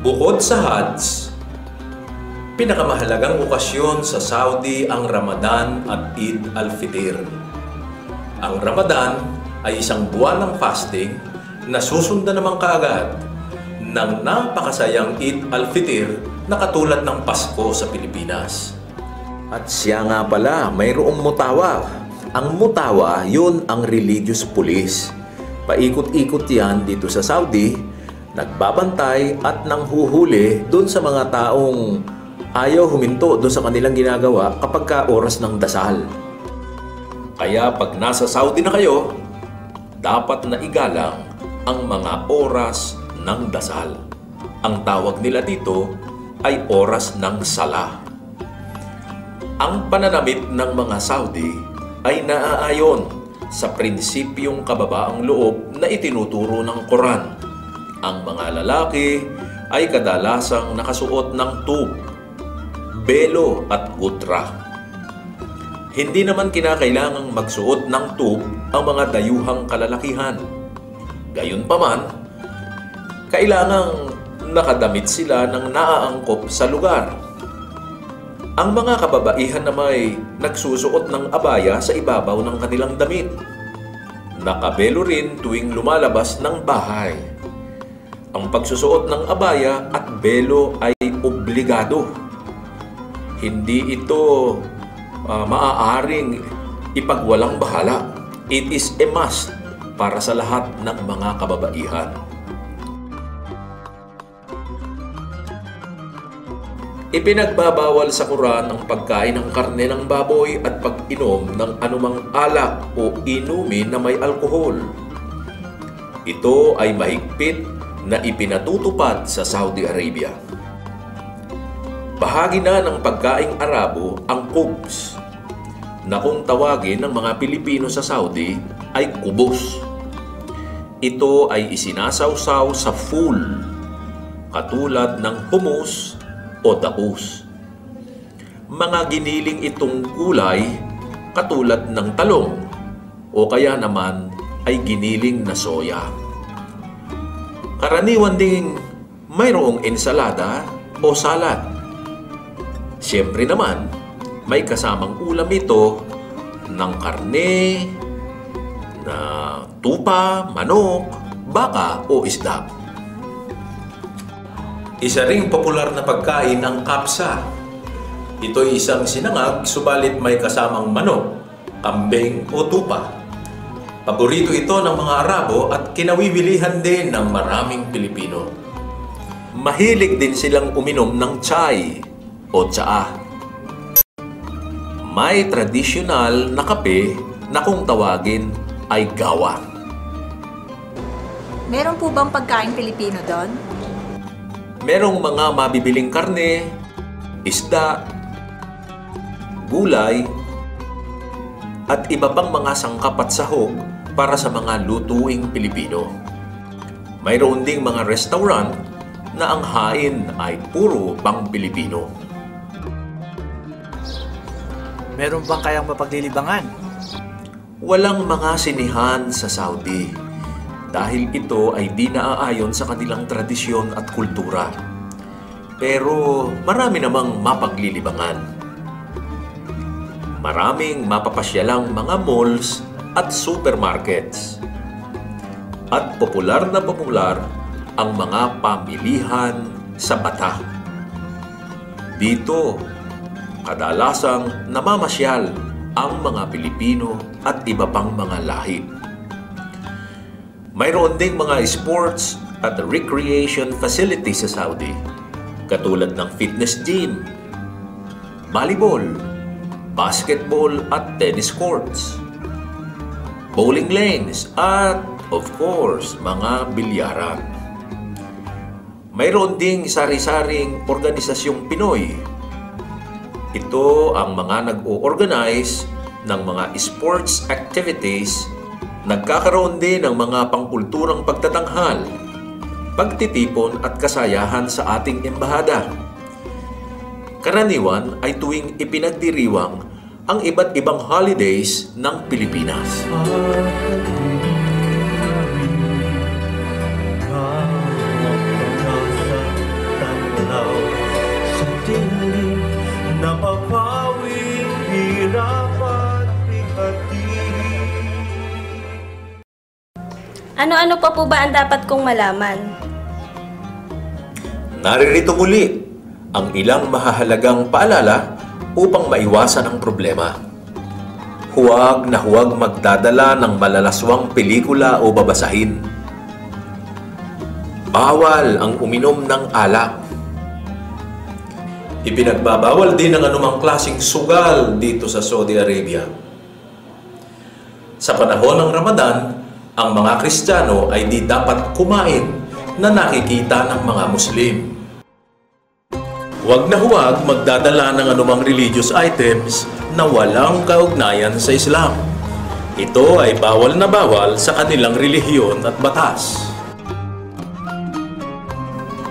Bukod sa Hajj, pinakamahalagang okasyon sa Saudi ang Ramadan at Eid al-Fitr. Ang Ramadan ay isang buwan ng fasting na susundan naman kaagad ng napakasayang Eid al-Fitr na katulad ng Pasko sa Pilipinas. At siya nga pala, mayroong mutawa. Ang mutawa, yun ang religious police. Paikot-ikot yan dito sa Saudi. nagbabantay at nanghuhuli doon sa mga taong ayaw huminto doon sa kanilang ginagawa kapag ka oras ng dasal. Kaya pag nasa Saudi na kayo, dapat na igalang ang mga oras ng dasal. Ang tawag nila dito ay oras ng sala. Ang pananamit ng mga Saudi ay naaayon sa prinsipyong kababaang loob na itinuturo ng Quran. Ang mga lalaki ay kadalasang nakasuot ng tub, belo at gutra. Hindi naman kinakailangang magsuot ng tub ang mga dayuhang kalalakihan. Gayunpaman, kailangang nakadamit sila ng naaangkop sa lugar. Ang mga kababaihan na may nagsusuot ng abaya sa ibabaw ng kanilang damit. Nakabelo rin tuwing lumalabas ng bahay. Ang pagsusuot ng abaya at belo ay obligado. Hindi ito maaaring ipagwalang bahala. It is a must para sa lahat ng mga kababaihan. Ipinagbabawal sa Quran ang pagkain ng karne ng baboy at pag-inom ng anumang alak o inumin na may alkohol. Ito ay mahigpit na ipinatutupad sa Saudi Arabia. Bahagi na ng pagkaing Arabo ang khubz, na kung tawagin ng mga Pilipino sa Saudi ay kubos. Ito ay isinasawsaw sa fool, katulad ng hummus o daus. Mga giniling itong gulay katulad ng talong o kaya naman ay giniling na soya. Karaniwan ding mayroong ensalada o salad. Siyempre naman, may kasamang ulam ito ng karne, na tupa, manok, baka o isda. Isa ring popular na pagkain ang kapsa. Ito ay isang sinangag subalit may kasamang manok, kambing o tupa. Paborito ito ng mga Arabo at kinawiwilihan din ng maraming Pilipino. Mahilig din silang uminom ng chai o tsaa. May tradisyonal na kape na kung tawagin ay gawa. Meron po bang pagkain Pilipino doon? Merong mga mabibiling karne, isda, gulay, at iba pang mga sangkap at sahog para sa mga lutuing Pilipino. Mayroon ding mga restaurant na ang hain ay puro pang Pilipino. Meron bang kayang mapaglilibangan? Walang mga sinihan sa Saudi dahil ito ay di naaayon sa kanilang tradisyon at kultura. Pero marami namang mapaglilibangan. Maraming mapapasyalang mga malls at supermarkets. At popular na popular ang mga pamilihan sa Bata. Dito, kadalasang namamasyal ang mga Pilipino at iba pang mga lahi. Mayroon ding mga sports at recreation facilities sa Saudi, katulad ng fitness gym, volleyball, basketball at tennis courts, bowling lanes at, of course, mga bilyaran. Mayroon ding sari-saring organisasyong Pinoy. Ito ang mga nag-o-organize ng mga sports activities. Nagkakaroon din ng mga pangkulturang pagtatanghal, pagtitipon at kasayahan sa ating embahada. Karaniwan ay tuwing ipinagdiriwang ang iba't ibang holidays ng Pilipinas. Ano-ano pa po ba ang dapat kong malaman? Naririto muli ang ilang mahahalagang paalala upang maiwasan ang problema. Huwag na huwag magdadala ng malalaswang pelikula o babasahin. Bawal ang uminom ng alak. Ipinagbabawal din ang anumang klaseng sugal dito sa Saudi Arabia. Sa panahon ng Ramadan, ang mga Kristiyano ay di dapat kumain na nakikita ng mga Muslim. Huwag na huwag magdadala ng anumang religious items na walang kaugnayan sa Islam. Ito ay bawal na bawal sa kanilang relihiyon at batas.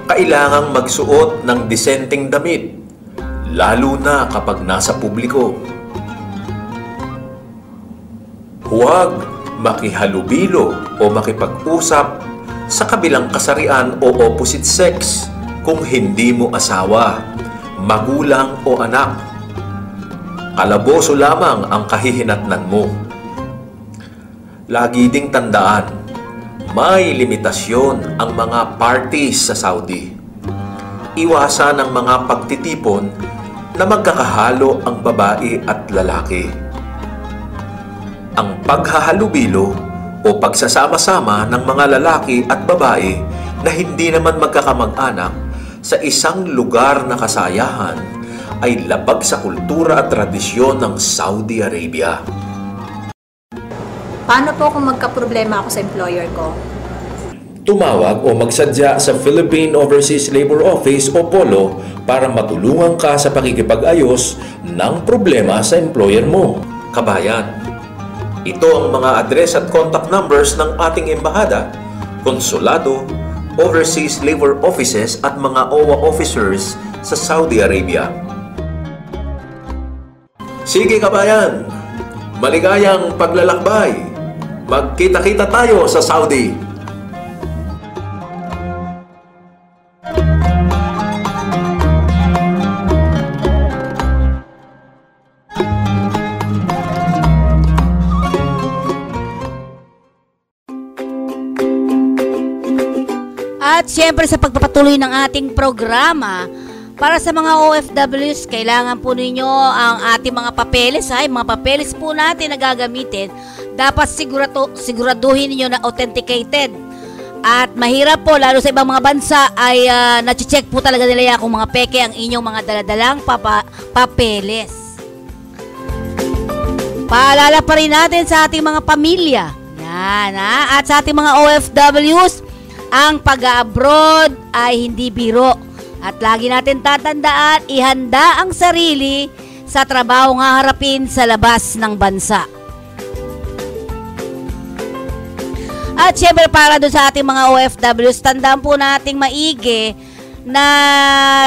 Kailangang magsuot ng disenteng damit, lalo na kapag nasa publiko. Huwag makihalubilo o makipag-usap sa kabilang kasarian o opposite sex kung hindi mo asawa, magulang o anak. Kalaboso lamang ang kahihinatnan mo. Lagi ding tandaan, may limitasyon ang mga parties sa Saudi. Iwasan ang mga pagtitipon na magkakahalo ang babae at lalaki. Ang paghahalubilo o pagsasama-sama ng mga lalaki at babae na hindi naman magkakamag-anak sa isang lugar na kasayahan ay labag sa kultura at tradisyon ng Saudi Arabia. Paano po kung magkaproblema ako sa employer ko? Tumawag o magsadya sa Philippine Overseas Labor Office o POLO para matulungan ka sa pakikipag-ayos ng problema sa employer mo. Kabayan, ito ang mga address at contact numbers ng ating embahada, konsulado, overseas labor offices at mga OWA officers sa Saudi Arabia. Sige kabayan, maligayang paglalakbay. Magkita-kita tayo sa Saudi. At syempre sa pagpapatuloy ng ating programa, para sa mga OFWs, kailangan po ninyo ang ating mga papeles. Mga papeles po natin na gagamitin, dapat siguraduhin niyo na authenticated. At mahirap po, lalo sa ibang mga bansa, ay nache-check po talaga nila kung mga peke ang inyong mga daladalang papeles. Paalala pa rin natin sa ating mga pamilya. Yan, at sa ating mga OFWs, ang pag-abroad ay hindi biro. At lagi natin tatandaan, ihanda ang sarili sa trabaho nga harapin sa labas ng bansa. At syempre para doon sa ating mga OFWs, tandaan po nating maigi na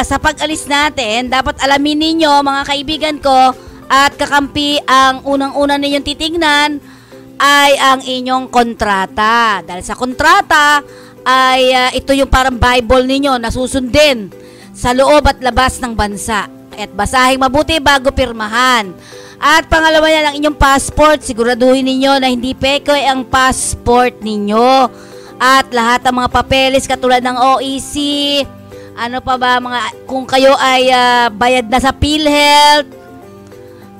sa pag-alis natin, dapat alamin ninyo mga kaibigan ko at kakampi, ang unang-una ninyong titingnan ay ang inyong kontrata. Dahil sa kontrata ay ito yung parang Bible ninyo na susundin sa loob at labas ng bansa. At basahing mabuti bago pirmahan. At pangalawa yan, ang inyong passport. Siguraduhin ninyo na hindi peke ang passport ninyo. At lahat ng mga papeles katulad ng OEC, ano pa ba, kung kayo ay bayad na sa PhilHealth,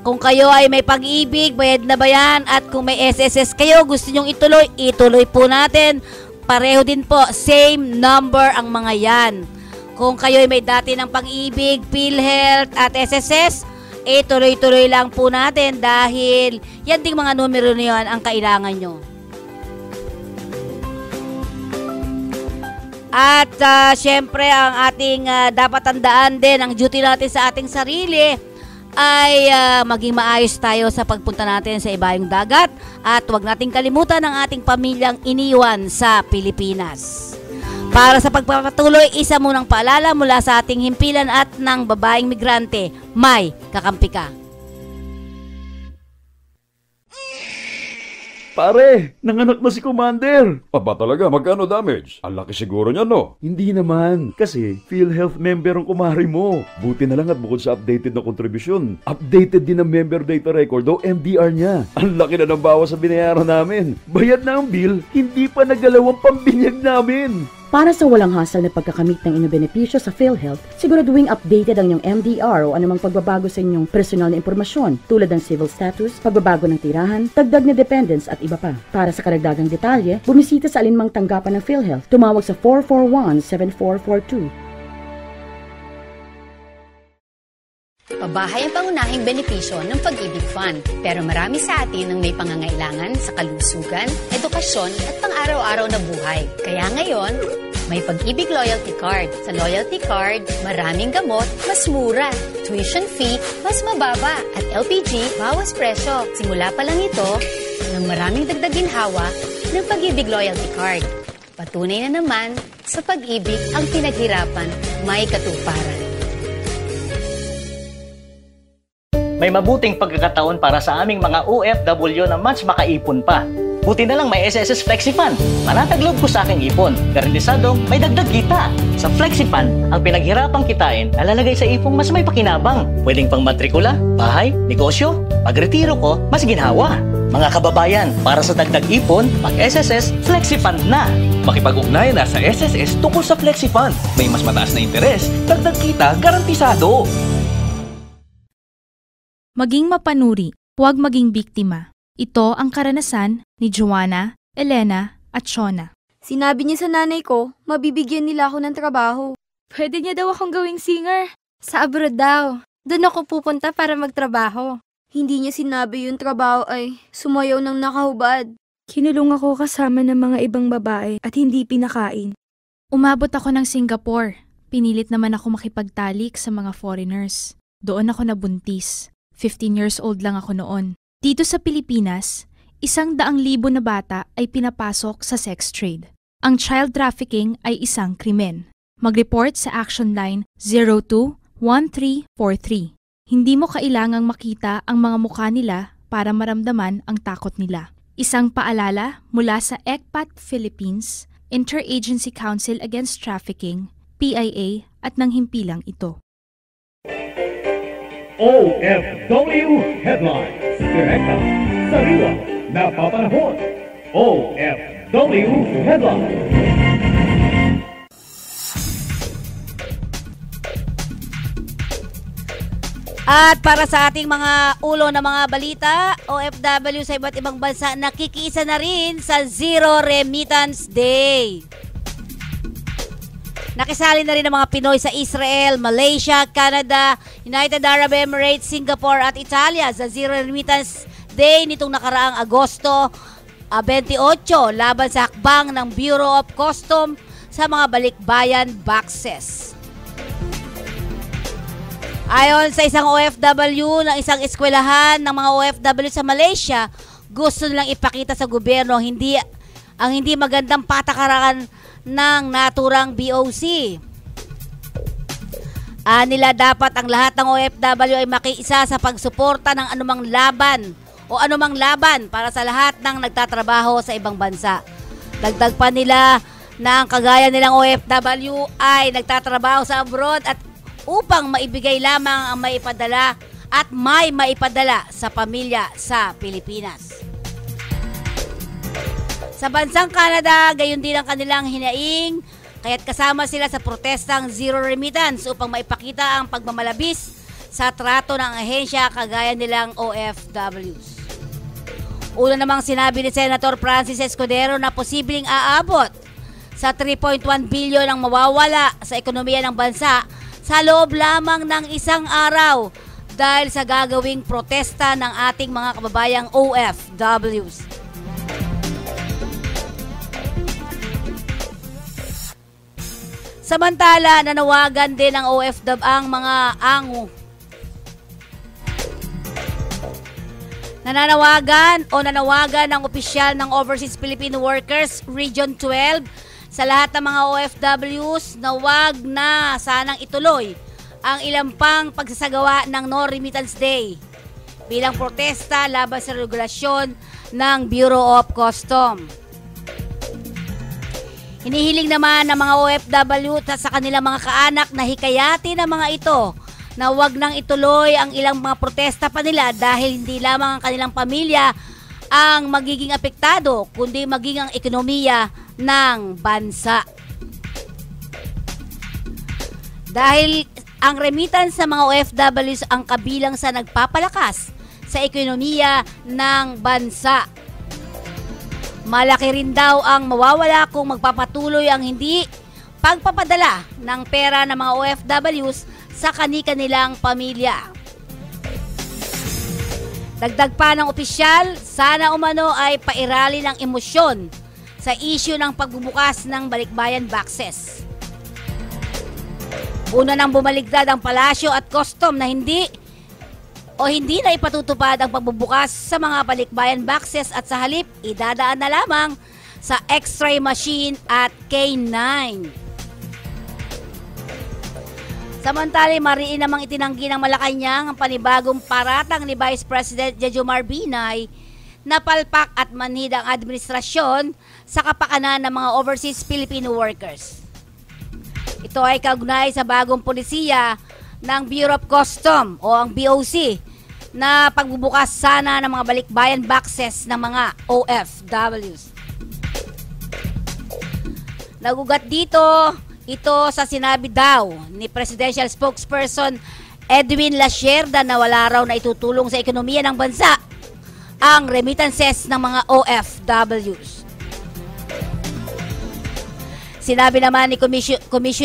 kung kayo ay may pag-ibig, bayad na ba yan? At kung may SSS kayo, gusto nyong ituloy po natin. Pareho din po, same number ang mga yan. Kung kayo ay may dati ng pag-ibig, PhilHealth at SSS, tuloy-tuloy lang po natin dahil yan ding mga numero na yan ang kailangan nyo. At syempre ang ating dapat tandaan din, ang duty natin sa ating sarili ay maging maayos tayo sa pagpunta natin sa ibayong dagat at huwag nating kalimutan ang ating pamilyang iniwan sa Pilipinas. Para sa pagpapatuloy, isa munang paalala mula sa ating himpilan at ng babaeng migrante, may kakampi ka. Pare, nanganak na si Commander. Aba talaga, magkano damage? Ang laki siguro niya, no? Hindi naman, kasi PhilHealth member ang kumari mo. Buti na lang at bukod sa updated na kontribusyon, updated din ang member data record o MDR niya. Ang laki na ng bawas sa binayaran namin. Bayad na ang bill, hindi pa nagalaw ang pambinyag namin. Para sa walang hassle na pagkakamit ng inyong benepisyo sa PhilHealth, siguraduhin updated ang inyong MDR o anumang pagbabago sa inyong personal na impormasyon tulad ng civil status, pagbabago ng tirahan, dagdag na dependents at iba pa. Para sa karagdagang detalye, bumisita sa alinmang tanggapan ng PhilHealth. Tumawag sa 441-7442. Pabahay ang pangunahing benepisyo ng Pag-ibig Fund. Pero marami sa atin ang may pangangailangan sa kalusugan, edukasyon at pang-araw-araw na buhay. Kaya ngayon, may Pag-ibig Loyalty Card. Sa Loyalty Card, maraming gamot, mas mura. Tuition fee, mas mababa. At LPG, bawas presyo. Simula pa lang ito, ng maraming dagdag ginhawa ng Pag-ibig Loyalty Card. Patunay na naman, sa pag-ibig ang pinaghirapan, may katuparan. May mabuting pagkakataon para sa aming mga OFW na mas makaipon pa. Buti na lang may SSS FlexiFund. Panatag loob ko sa aking ipon. Garantisadong may dagdag kita. Sa FlexiFund, ang pinaghirapang kitain nalalagay sa ipong mas may pakinabang. Pwedeng pang matrikula, bahay, negosyo. Pagretiro ko, mas ginhawa. Mga kababayan, para sa dagdag ipon, mag-SSS FlexiFund na. Makipag-ugnayan na sa SSS tungkol sa FlexiFund. May mas mataas na interes, dagdag kita, garantisado. Maging mapanuri, huwag maging biktima. Ito ang karanasan ni Joanna, Elena at Shona. Sinabi niya sa nanay ko, mabibigyan nila ako ng trabaho. Pwede niya daw akong gawing singer. Sa abroad daw. Doon ako pupunta para magtrabaho. Hindi niya sinabi yung trabaho ay sumayaw ng nakahubad. Kinulong ako kasama ng mga ibang babae at hindi pinakain. Umabot ako ng Singapore. Pinilit naman ako makipagtalik sa mga foreigners. Doon ako nabuntis. 15 years old lang ako noon. Dito sa Pilipinas, 100,000 na bata ay pinapasok sa sex trade. Ang child trafficking ay isang krimen. Mag-report sa Action Line 02-1343. Hindi mo kailangang makita ang mga mukha nila para maramdaman ang takot nila. Isang paalala mula sa ECPAT Philippines, Interagency Council Against Trafficking, PIA at ng himpilang ito. OFW Headlines. Direkta, sariwa, napapanahon. OFW Headlines. At para sa ating mga ulo na mga balita, OFW sa iba't ibang bansa nakikiisa na rin sa Zero Remittance Day. Nakisali na rin ang mga Pinoy sa Israel, Malaysia, Canada, United Arab Emirates, Singapore at Italia sa Zero Remittance Day nitong nakaraang Agosto 28 laban sa hakbang ng Bureau of Customs sa mga balikbayan boxes. Ayon sa isang OFW ng isang eskwelahan ng mga OFW sa Malaysia, gusto nilang ipakita sa gobyerno ang hindi magandang patakaran ng naturang BOC. Nila dapat ang lahat ng OFW ay makiisa sa pagsuporta ng anumang laban para sa lahat ng nagtatrabaho sa ibang bansa. Dagdag pa nila na ang kagaya nilang OFW ay nagtatrabaho sa abroad at upang maibigay lamang ang maipadala at may maipadala sa pamilya sa Pilipinas. Sa bansang Canada, gayon din ang kanilang hinaing, kaya't kasama sila sa protestang Zero Remittance upang maipakita ang pagmamalabis sa trato ng ahensya kagaya nilang OFWs. Una namang sinabi ni Senator Francis Escudero na posibleng aabot sa 3.1 bilyon ang mawawala sa ekonomiya ng bansa sa loob lamang ng isang araw dahil sa gagawing protesta ng ating mga kababayang OFWs. Samantala, nanawagan din ng OFW nanawagan ng opisyal ng Overseas Filipino Workers Region 12 sa lahat ng mga OFWs na wag na sanang ituloy ang ilang pang pagsasagawa ng No Remittance Day bilang protesta laban sa regulasyon ng Bureau of Customs. Hinihiling naman ng mga OFW sa kanilang mga kaanak na hikayati ng mga ito na wag nang ituloy ang ilang mga protesta pa nila dahil hindi lamang ang kanilang pamilya ang magiging apektado kundi maging ang ekonomiya ng bansa. Dahil ang remittance sa mga OFWs ang kabilang sa nagpapalakas sa ekonomiya ng bansa. Malaki rin daw ang mawawala kung magpapatuloy ang hindi pagpapadala ng pera ng mga OFWs sa kani-kanilang pamilya. Dagdag pa ng opisyal, sana umano ay pairali ng emosyon sa issue ng pagbubukas ng balikbayan boxes. Una nang bumaligtad ang palasyo at custom na hindi na ipatutupad ang pagbubukas sa mga balikbayan boxes at sa halip idadaan na lamang sa X-ray machine at K9. Samantala, mariin namang itinanggi ng Malacanang ang panibagong paratang ni Vice President Jejomar Binay na palpak at manhid ang administrasyon sa kapakanan ng mga overseas Filipino workers. Ito ay kaugnay sa bagong polisiya ng Bureau of Custom o ang BOC na pagbubukas sana ng mga balikbayan boxes ng mga OFWs. Nagugat dito ito sa sinabi daw ni Presidential Spokesperson Edwin Lasierda na wala raw na itutulong sa ekonomiya ng bansa ang remittances ng mga OFWs. Sinabi naman ni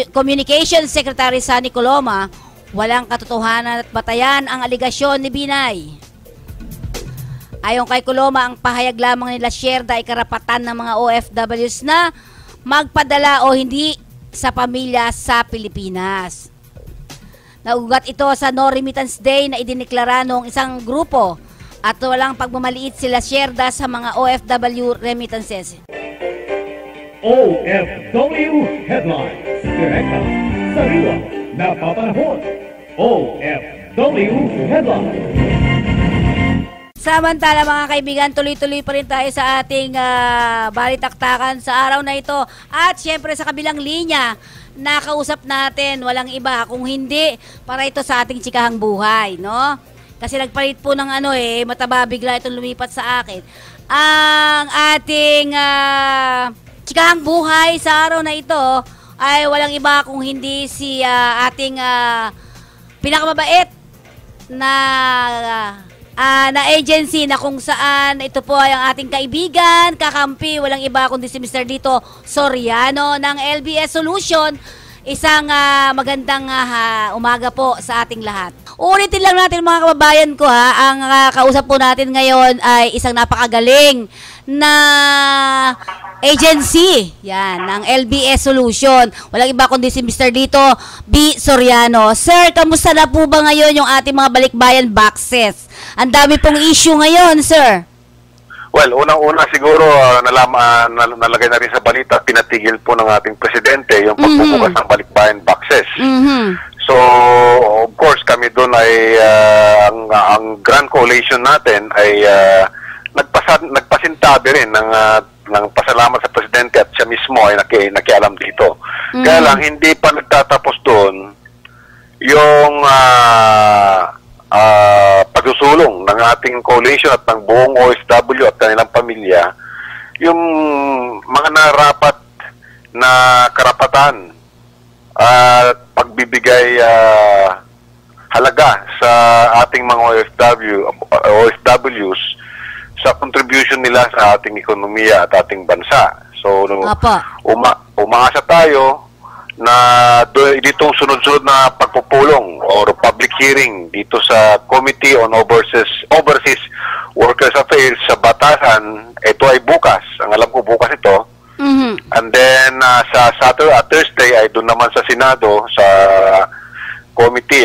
Communications Secretary Sunny Coloma, walang katotohanan at batayan ang aligasyon ni Binay. Ayon kay Coloma, ang pahayag lamang ni Lasierda ay karapatan ng mga OFWs na magpadala o hindi sa pamilya sa Pilipinas. Naugat ito sa No Remittance Day na idineklara noong isang grupo at walang pagmamaliit si Lasierda sa mga OFW remittances. OFW Headlines. Direkta, sariwa, napapanahon. OFW Headlines. Samantala mga kaibigan, tuloy-tuloy pa rin tayo sa ating balitaktakan sa araw na ito. At syempre sa kabilang linya, nakausap natin, walang iba kung hindi para ito sa ating chikahang buhay, no? Kasi nagpalit po ng mataba bigla itong lumipat sa akin. Ang ating chikahang buhay sa araw na ito ay walang iba kung hindi si ating pinakamabait na agency na kung saan ito po ay ang ating kaibigan, kakampi, walang iba kundi si Mr. Dito Soriano ng LBS Solution. Isang magandang umaga po sa ating lahat. Ulitin lang natin mga kababayan ko ang kausap po natin ngayon ay isang napakagaling na agency, yan, ng LBS Solution. Walang iba kundi si Mr. Dito B. Soriano. Sir, kamusta na po ba ngayon yung ating mga balikbayan boxes? Ang dami pong issue ngayon, sir. Well, unang-una siguro nalagay na rin sa balita, pinatigil po ng ating presidente yung pagbubukas ng balikbayan boxes. So, of course, kami doon ay ang Grand Coalition natin ay nagpasintabi rin ng pasalamat sa presidente at siya mismo ay nakialam dito. Kaya lang, hindi pa nagtatapos doon yung pagsusulong ng ating coalition at ng buong OFW at kanilang pamilya, yung mga narapat na karapatan at pagbibigay halaga sa ating mga OFWs sa contribution nila sa ating ekonomiya at ating bansa. So, umaasa tayo na ditong sunod-sunod na pagpupulong or public hearing dito sa Committee on Overseas Workers Affairs sa Batasan, ito ay bukas. Ang alam ko bukas ito. And then sa Thursday ay doon naman sa Senado sa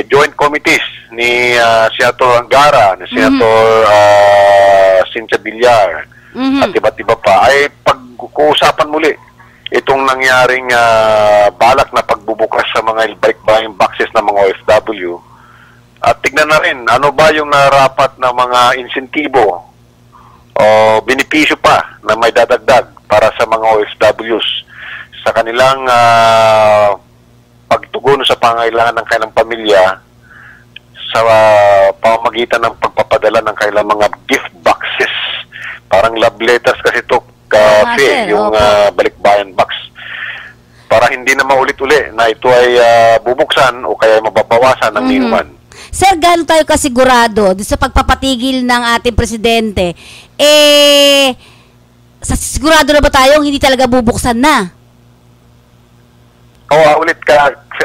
joint committees ni Senator Angara, ni Senator Cynthia Villar at iba't iba pa ay pag-uusapan muli itong nangyaring balak na pagbubukas sa mga balikbayan boxes ng mga OFW. At tignan na rin, ano ba yung narapat na mga insentibo o benepisyo pa na may dadagdag para sa mga OFWs sa kanilang pagtugon sa pangailangan ng kanilang pamilya sa pamamagitan ng pagpapadala ng kanilang mga gift boxes. Parang love letters kasi ito, yung balikbayan box. Para hindi na maulit-uli na ito ay bubuksan o kaya mababawasan ng inuman. Sir, gaano tayo kasigurado sa pagpapatigil ng ating presidente? Sigurado na ba tayong hindi talaga bubuksan na?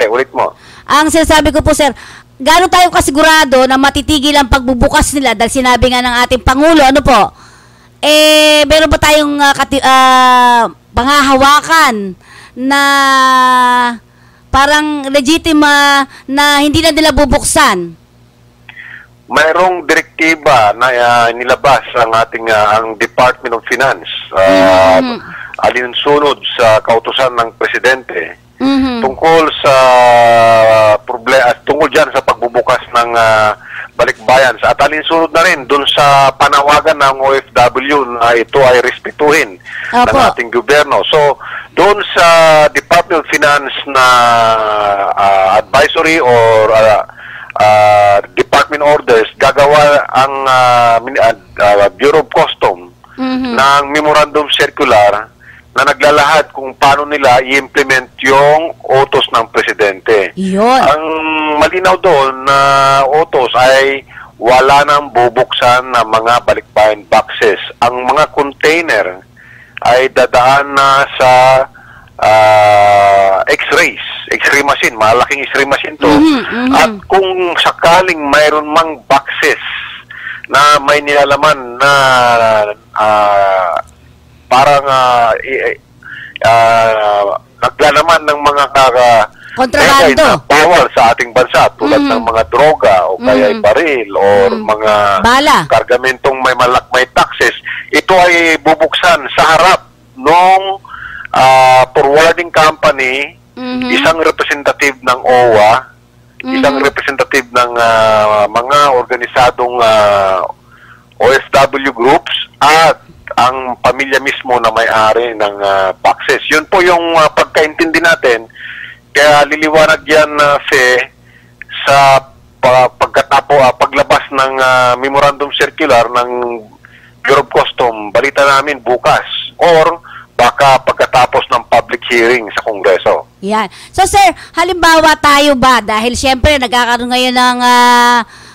Ulit mo. Ang sinasabi ko po, sir, gaano tayo kasigurado na matitigil ang pagbubukas nila dahil sinabi nga ng ating Pangulo, ano po? Meron ba tayong panghahawakan na parang legitima na hindi na nila bubuksan? Mayroong direktiba na nilabas ang ating ang Department of Finance alinsunod sa kautusan ng presidente tungkol sa tungkol diyan sa pagbubukas ng balikbayan at alinsunod na rin dun sa panawagan ng OFW na ito ay respetuhin ng ating gobyerno. So doon sa Department of Finance na advisory or department orders, gagawa ang Bureau of Custom ng memorandum circular na naglalahad kung paano nila i-implement yung utos ng presidente. Ang malinaw doon na utos ay wala nang bubuksan na mga balikbayan boxes. Ang mga container ay dadaan na sa X-ray machine, malaking X-ray machine to. At kung sakaling mayroon mang boxes na may nilalaman na parang naglalaman ng mga kontrabando na bawal sa ating bansa tulad ng mga droga o kaya baril or mga kargamentong may taxes, ito ay bubuksan sa harap ng forwarding company, isang representative ng OWA, isang representative ng mga organisadong OFW groups at ang pamilya mismo na may-ari ng boxes. Yun po yung pagkaintindi natin. Kaya liliwanag yan sa paglabas ng memorandum circular ng Bureau of Custom, balita namin bukas or baka pagkatapos ng public hearing sa Kongreso. Yan. So sir, halimbawa tayo ba, dahil syempre nagkakaroon ngayon ng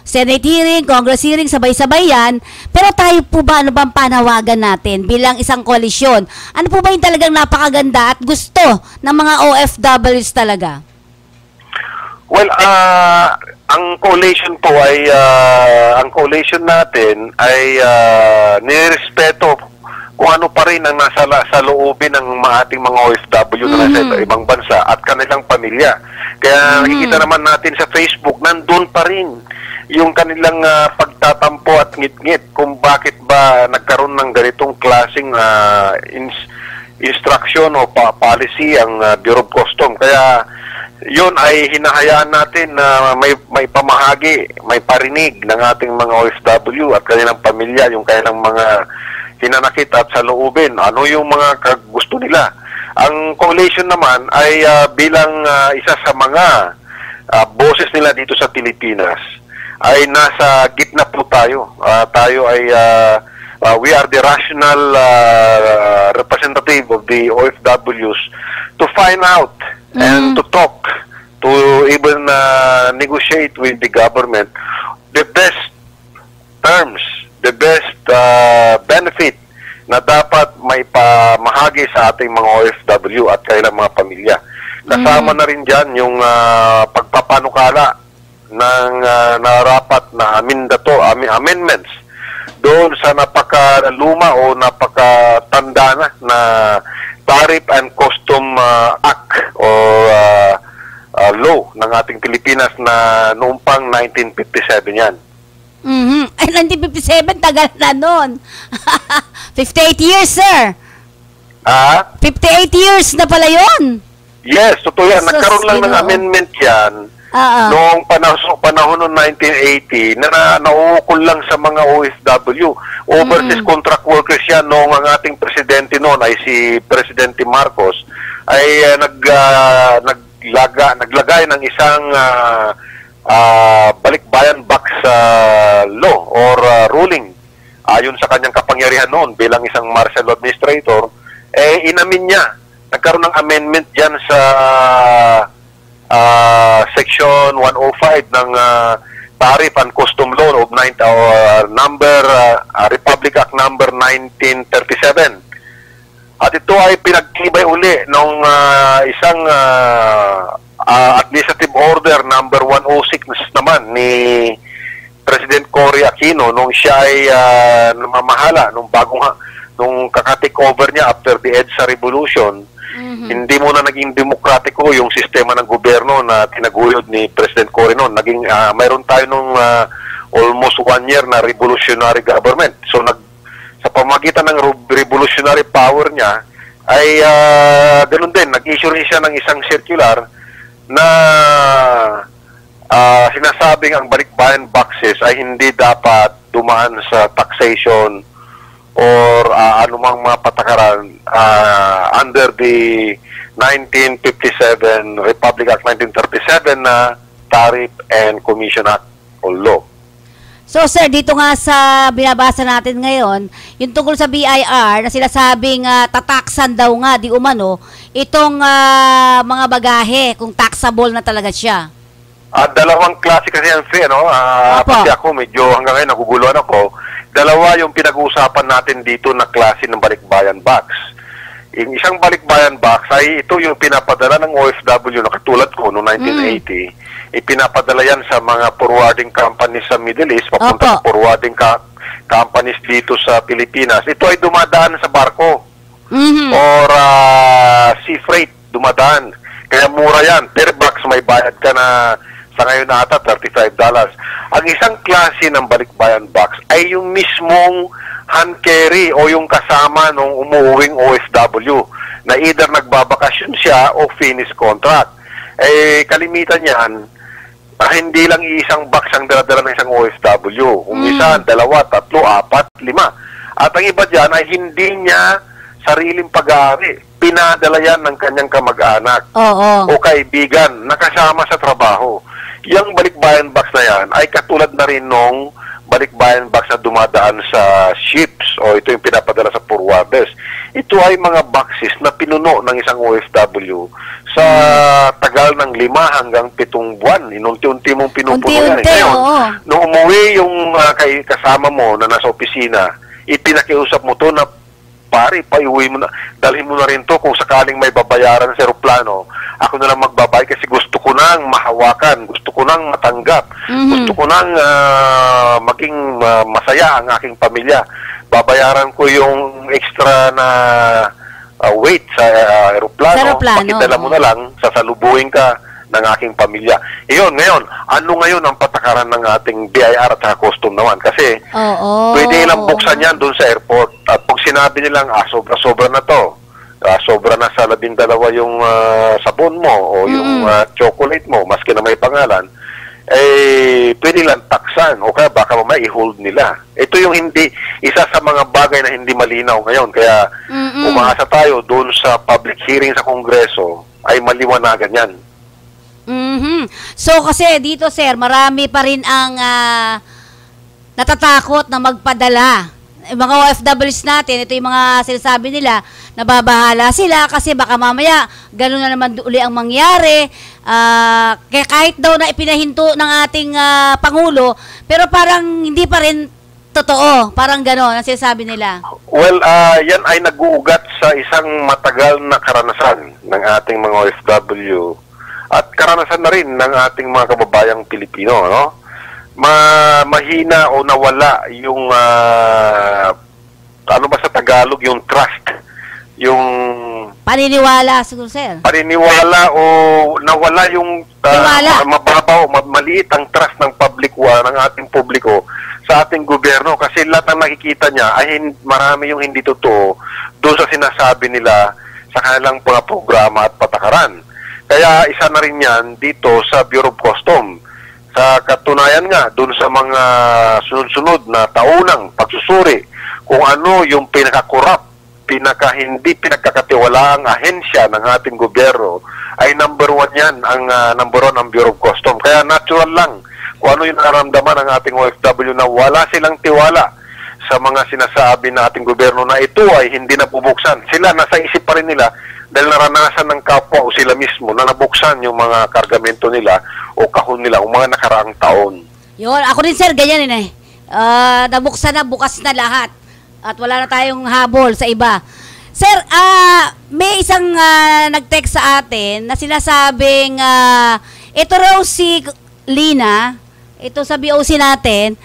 Senate hearing, Congress hearing, sabay-sabay yan, pero tayo po ba, ano bang panawagan natin bilang isang koalisyon? Ano po ba yung talagang napakaganda at gusto ng mga OFWs talaga? Well, ang coalition po ay, ang coalition natin ay nirespeto kung ano pa rin ang nasa loobin ng ating mga OFW na nasa ibang bansa at kanilang pamilya. Kaya nakikita naman natin sa Facebook, nandun pa rin yung kanilang pagtatampo at ngit-ngit kung bakit ba nagkaroon ng ganitong klaseng instruction o policy ang Bureau of Custom. Kaya yun ay hinahayaan natin na may pamahagi, may parinig ng ating mga OFW at kanilang pamilya, yung kanilang mga hinanakit at saloobin, ano yung mga gusto nila. Ang coalition naman ay bilang isa sa mga boses nila dito sa Pilipinas, ay nasa gitna po tayo. Tayo ay we are the rational representative of the OFWs to find out and to talk, to even negotiate with the government the best terms, the best benefit na dapat may pamahagi sa ating mga OFW at kailang mga pamilya. Kasama na rin dyan yung pagpapanukala ng narapat na amendments doon sa napakaluma o napakatanda na Tariff and Custom Act o law ng ating Pilipinas na noong pang 1957 yan. Ay, 1957, tagal na nun. 58 years, sir. 58 years na pala yun. Yes, totoo yan. Nagkaroon lang ng amendment yan noong panahon noong 1980 na nauukol lang sa mga OFW. Overseas contract workers yan noong ang ating presidente noon ay si Presidente Marcos ay naglagay ng isang balikbayan box law or ruling ayon sa kanyang kapangyarihan noon bilang isang martial administrator, inamin niya nagkaroon ng amendment dyan sa Section 105 ng Tariff and Custom Law of Republic Act number 1937. At ito ay pinagtibay uli ng isang administrative order number 106 naman ni President Cory Aquino nung siya ay namamahala nung kaka-take over niya after the EDSA Revolution. Hindi muna naging demokratiko yung sistema ng gobyerno na tinaguyod ni President Cory noon. Mayroon tayo nung almost 1 year na revolutionary government. So sa pamagitan ng revolutionary power niya ay ganun din, nag-issue rin siya ng isang circular na sinasabing ang balikbayan boxes ay hindi dapat dumaan sa taxation or anumang mga patakaran under the 1957 Republic Act 1937 na Tariff and Commission Act o Law. So sir, dito nga sa binabasa natin ngayon, yung tungkol sa BIR na sila sabing tataksan daw nga di umano itong mga bagahe kung taxable na talaga siya. Dalawang klase kasi yan, Fe, no? Kasi ako medyo hanggang ngayon naguguluhan ako. Dalawa yung pinag-uusapan natin dito na klase ng balikbayan box. Yung isang balikbayan box ay ito yung pinapadala ng OFW na katulad ko noong 1980. Ipinapadala yan sa mga forwarding companies sa Middle East, papunta sa forwarding companies dito sa Pilipinas. Ito ay dumadaan sa barko or sea freight dumadaan. Kaya mura yan. Per box may bayad ka na sa ngayon na ata $35. Ang isang klase ng balikbayan box ay yung mismong hand carry o yung kasama nung umuuwing OFW na either nagbabakasyon siya o finish contract. Kalimitan yan, hindi lang isang box ang daladala ng isang OFW. Kung isa, 2, 3, 4, 5. At ang iba dyan ay hindi niya sariling pag-aari. Pinadala yan ng kanyang kamag-anak o kaibigan na kasama sa trabaho. Yung balikbayan box na yan ay katulad na rin nung balikbayan box na dumadaan sa ships o ito yung pinapadala sa forwarders. Ito ay mga boxes na pinuno ng isang OFW sa tagal ng 5 hanggang 7 buwan. Inunti-unti mong pinupuno yan. Ngayon, nung umuwi yung kasama mo na nasa opisina, ipinakiusap mo to na pare, paiuwi mo na, dalhin mo na rin to kung sakaling may babayaran sa aeroplano. Ako na lang magbabayad kasi gusto ko nang mahawakan, gusto ko nang matanggap, gusto ko nang maging masaya ang aking pamilya. Babayaran ko yung extra na weight sa aeroplano. Pakidala mo na lang, sasalubuhin ka ng aking pamilya. Iyon, ngayon, ano ngayon ang patakaran ng ating BIR at custom naman? Kasi pwede nilang buksan yan doon sa airport. At pag sinabi nilang, sobra-sobra na to, sobra na sa 12 yung sabon mo o yung chocolate mo, maski na may pangalan, pwede lang taksan o kaya baka mamaya i-hold nila. Ito yung isa sa mga bagay na hindi malinaw ngayon. Kaya umaasa tayo doon sa public hearing sa Kongreso ay maliwanagan yan. So kasi dito sir, marami pa rin ang natatakot na magpadala. Yung mga OFWs natin, ito yung mga sinasabi nila, nababahala sila kasi baka mamaya gano'n na naman uli ang mangyari. Kaya kahit daw na ipinahinto ng ating Pangulo, pero parang hindi pa rin totoo. Parang gano'n ang sinasabi nila. Well, yan ay nag-uugat sa isang matagal na karanasan ng ating mga OFW at karanasan na rin ng ating mga kababayang Pilipino, no? Mahina o nawala yung ano ba sa Tagalog, yung trust, yung paniniwala siguro sir. Paniniwala o nawala yung mababaw, maliit ang trust ng public ng ating publiko sa ating gobyerno kasi lahat ng nakikita niya ay marami yung hindi totoo doon sa sinasabi nila sa kanilang mga programa at patakaran. Kaya isa na rin yan dito sa Bureau of Customs. Sa katunayan nga, doon sa mga sunod-sunod na taunang pagsusuri, kung ano yung pinaka-corrupt, hindi pinagkakatiwalaang ahensya ng ating gobyerno, ay number 1 yan, ang number 1 ang Bureau of Customs. Kaya natural lang kung ano yung naramdaman ng ating OFW na wala silang tiwala sa mga sinasabi ng ating gobyerno na ito ay hindi nabubuksan. Sila, nasa isip pa rin nila dahil naranasan ng kapwa o sila mismo na nabuksan yung mga kargamento nila o kahon nila o mga nakaraang taon. Yun, ako din sir, ganyan eh. Nabuksan na, bukas na lahat. At wala na tayong habol sa iba. Sir, may isang nag-text sa atin na sinasabing ito raw si Lina, ito sa BOC natin,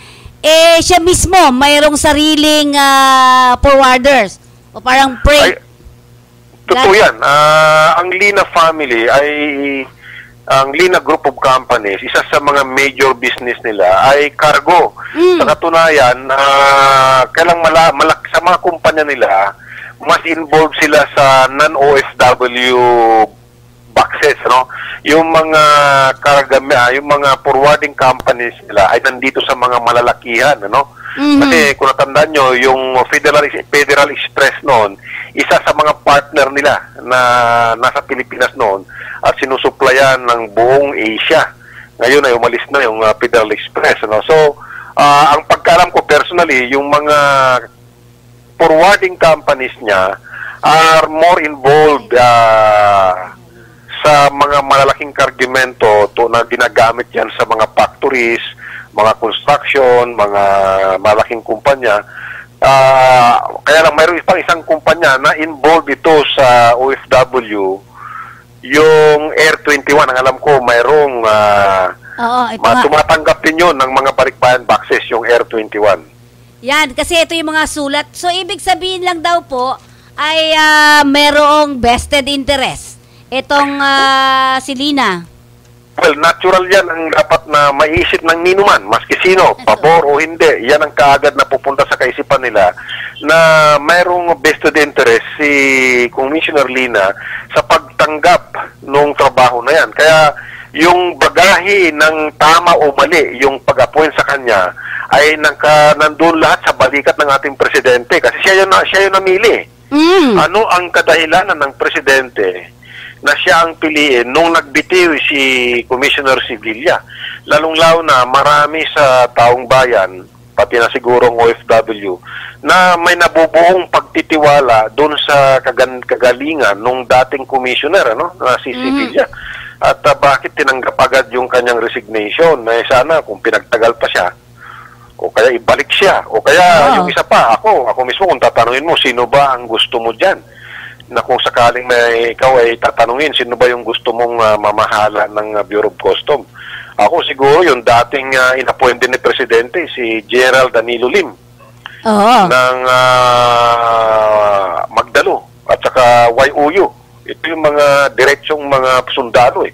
siya mismo mayroong sariling forwarders o parang freight. Totoo yan. Ang Lina family ay, ang Lina Group of Companies, isa sa mga major business nila ay cargo. Sa katunayan, kailang sa mga kumpanya nila, mas involved sila sa non-OFW boxes, no? Yung mga yung mga forwarding companies nila ay nandito sa mga malalakihan, no? Kasi kung natandaan nyo, yung Federal Express noon, isa sa mga partner nila na nasa Pilipinas noon at sinusuplayan ng buong Asia. Ngayon ay umalis na yung Federal Express, no? So, ang pagkaalam ko personally, yung mga forwarding companies niya are more involved sa mga malalaking kargamento na ginagamit yan sa mga factories, mga construction, mga malaking kumpanya. Kaya lang mayroon isang kumpanya na involved ito sa OFW, yung Air 21. Ang alam ko mayroong tumatanggap din yun ng mga balikbayan boxes, yung Air 21. Yan, kasi ito yung mga sulat. So, ibig sabihin lang daw po ay merong vested interest. Itong si Lina. Well, natural yan ang dapat na maiisip ng ninuman, maski sino, pabor o hindi. Yan ang kaagad na pupunta sa kaisipan nila na mayroong vested interest si Commissioner Lina sa pagtanggap ng trabaho na yan. Kaya yung bagahe ng tama o mali, yung pag-appoint sa kanya, ay nandun lahat sa balikat ng ating presidente kasi siya yung namili. Ano ang kadahilanan ng presidente na siya ang piliin nung nagbitiw si Commissioner Sevilla? Lalong-lalo na marami sa taong bayan, pati na sigurong OFW, na may nabubuong pagtitiwala doon sa kagalingan nung dating commissioner, na si Sevilla. At bakit tinanggap agad yung kanyang resignation? Na sana kung pinagtagal pa siya, o kaya ibalik siya, o kaya yung isa pa, ako mismo kung tatanungin mo, sino ba ang gusto mo dyan? Na kung sakaling ikaw ay tatanungin, sino ba yung gusto mong mamahala ng Bureau of Customs? Ako siguro yung dating inappoint din ni Presidente, si General Danilo Lim, ng Magdalo, at saka YUU. Ito yung mga diretsong mga sundalo eh.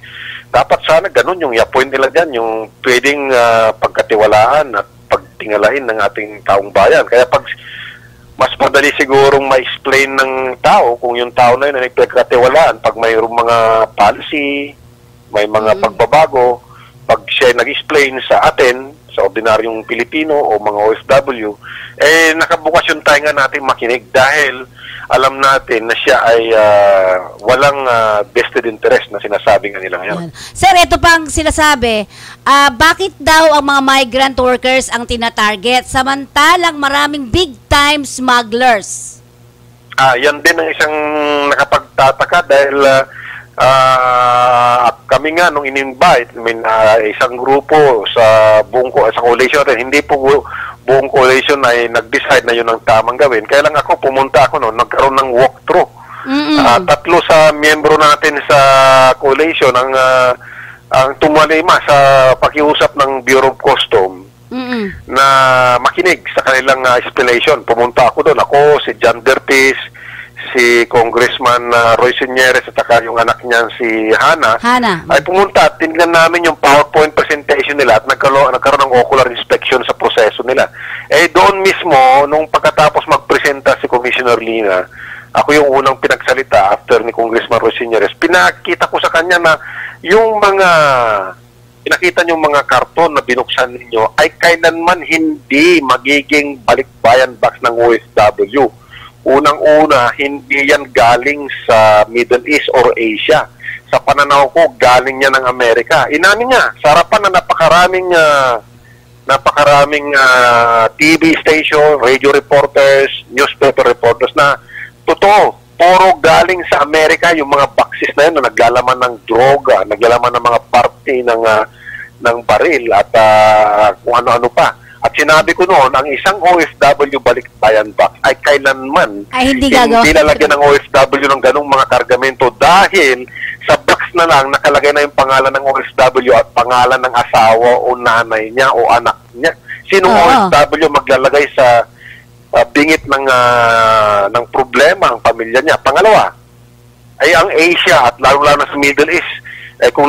Dapat sana ganun yung i-appoint nila dyan, yung pwedeng pagkatiwalaan at pagtingalahin ng ating taong bayan. Kaya pag mas madali sigurong ma-explain ng tao kung yung tao na yun ay nagpagkatiwalaan pag mayroong mga policy, may mga pagbabago, pag siya nag-explain sa atin, sa ordinaryong Pilipino o mga OFW, nakabukas yung tainga natin makinig dahil alam natin na siya ay walang vested interest na sinasabi nga nila ngayon. Sir, ito pang sinasabi, bakit daw ang mga migrant workers ang tinatarget samantalang maraming big-time smugglers? Yan din ang isang nakapagtataka dahil kami nga nung in-invite, isang grupo sa buong sa coalition natin, hindi po buong coalition ay nag-decide na yun ang tamang gawin. Kaya lang pumunta ako noon, nagkaroon ng walkthrough. Tatlo sa miyembro natin sa coalition ang tumalima sa pakiusap ng Bureau of Customs na makinig sa kanilang explanation. Pumunta ako doon. Ako, si John Dertis, si Congressman Roy Señeres at saka yung anak niyan si Hana. Ay pumunta at tinignan namin yung PowerPoint presentation nila at nagkaroon ng ocular inspection sa proseso nila. Doon mismo, nung pagkatapos magpresenta si Commissioner Lina, ako yung unang pinagsalita after ni Congressman Roy Señeres. Pinakita ko sa kanya na yung mga pinakita niyong mga karton na binuksan ninyo ay kailanman hindi magiging balikbayan box ng OFW. Unang-una, hindi yan galing sa Middle East or Asia. Sa pananaw ko, galing yan ng Amerika. Inamin niya, sa harapan na napakaraming TV station, radio reporters, newspaper reporters na totoo, puro siguro galing sa Amerika yung mga boxes na yun na naglalaman ng droga, naglalaman ng mga parte ng baril at kung ano-ano pa. At sinabi ko noon, ang isang OFW balikbayan box ay kailanman hindi lalagyan ng OFW ng ganong mga kargamento dahil sa box na lang nakalagay na yung pangalan ng OFW at pangalan ng asawa o nanay niya o anak niya. Sinong OFW maglalagay sa bingit ng problema ang pamilya niya? Pangalawa, ay ang Asia at lalo-lalo na sa Middle East, kung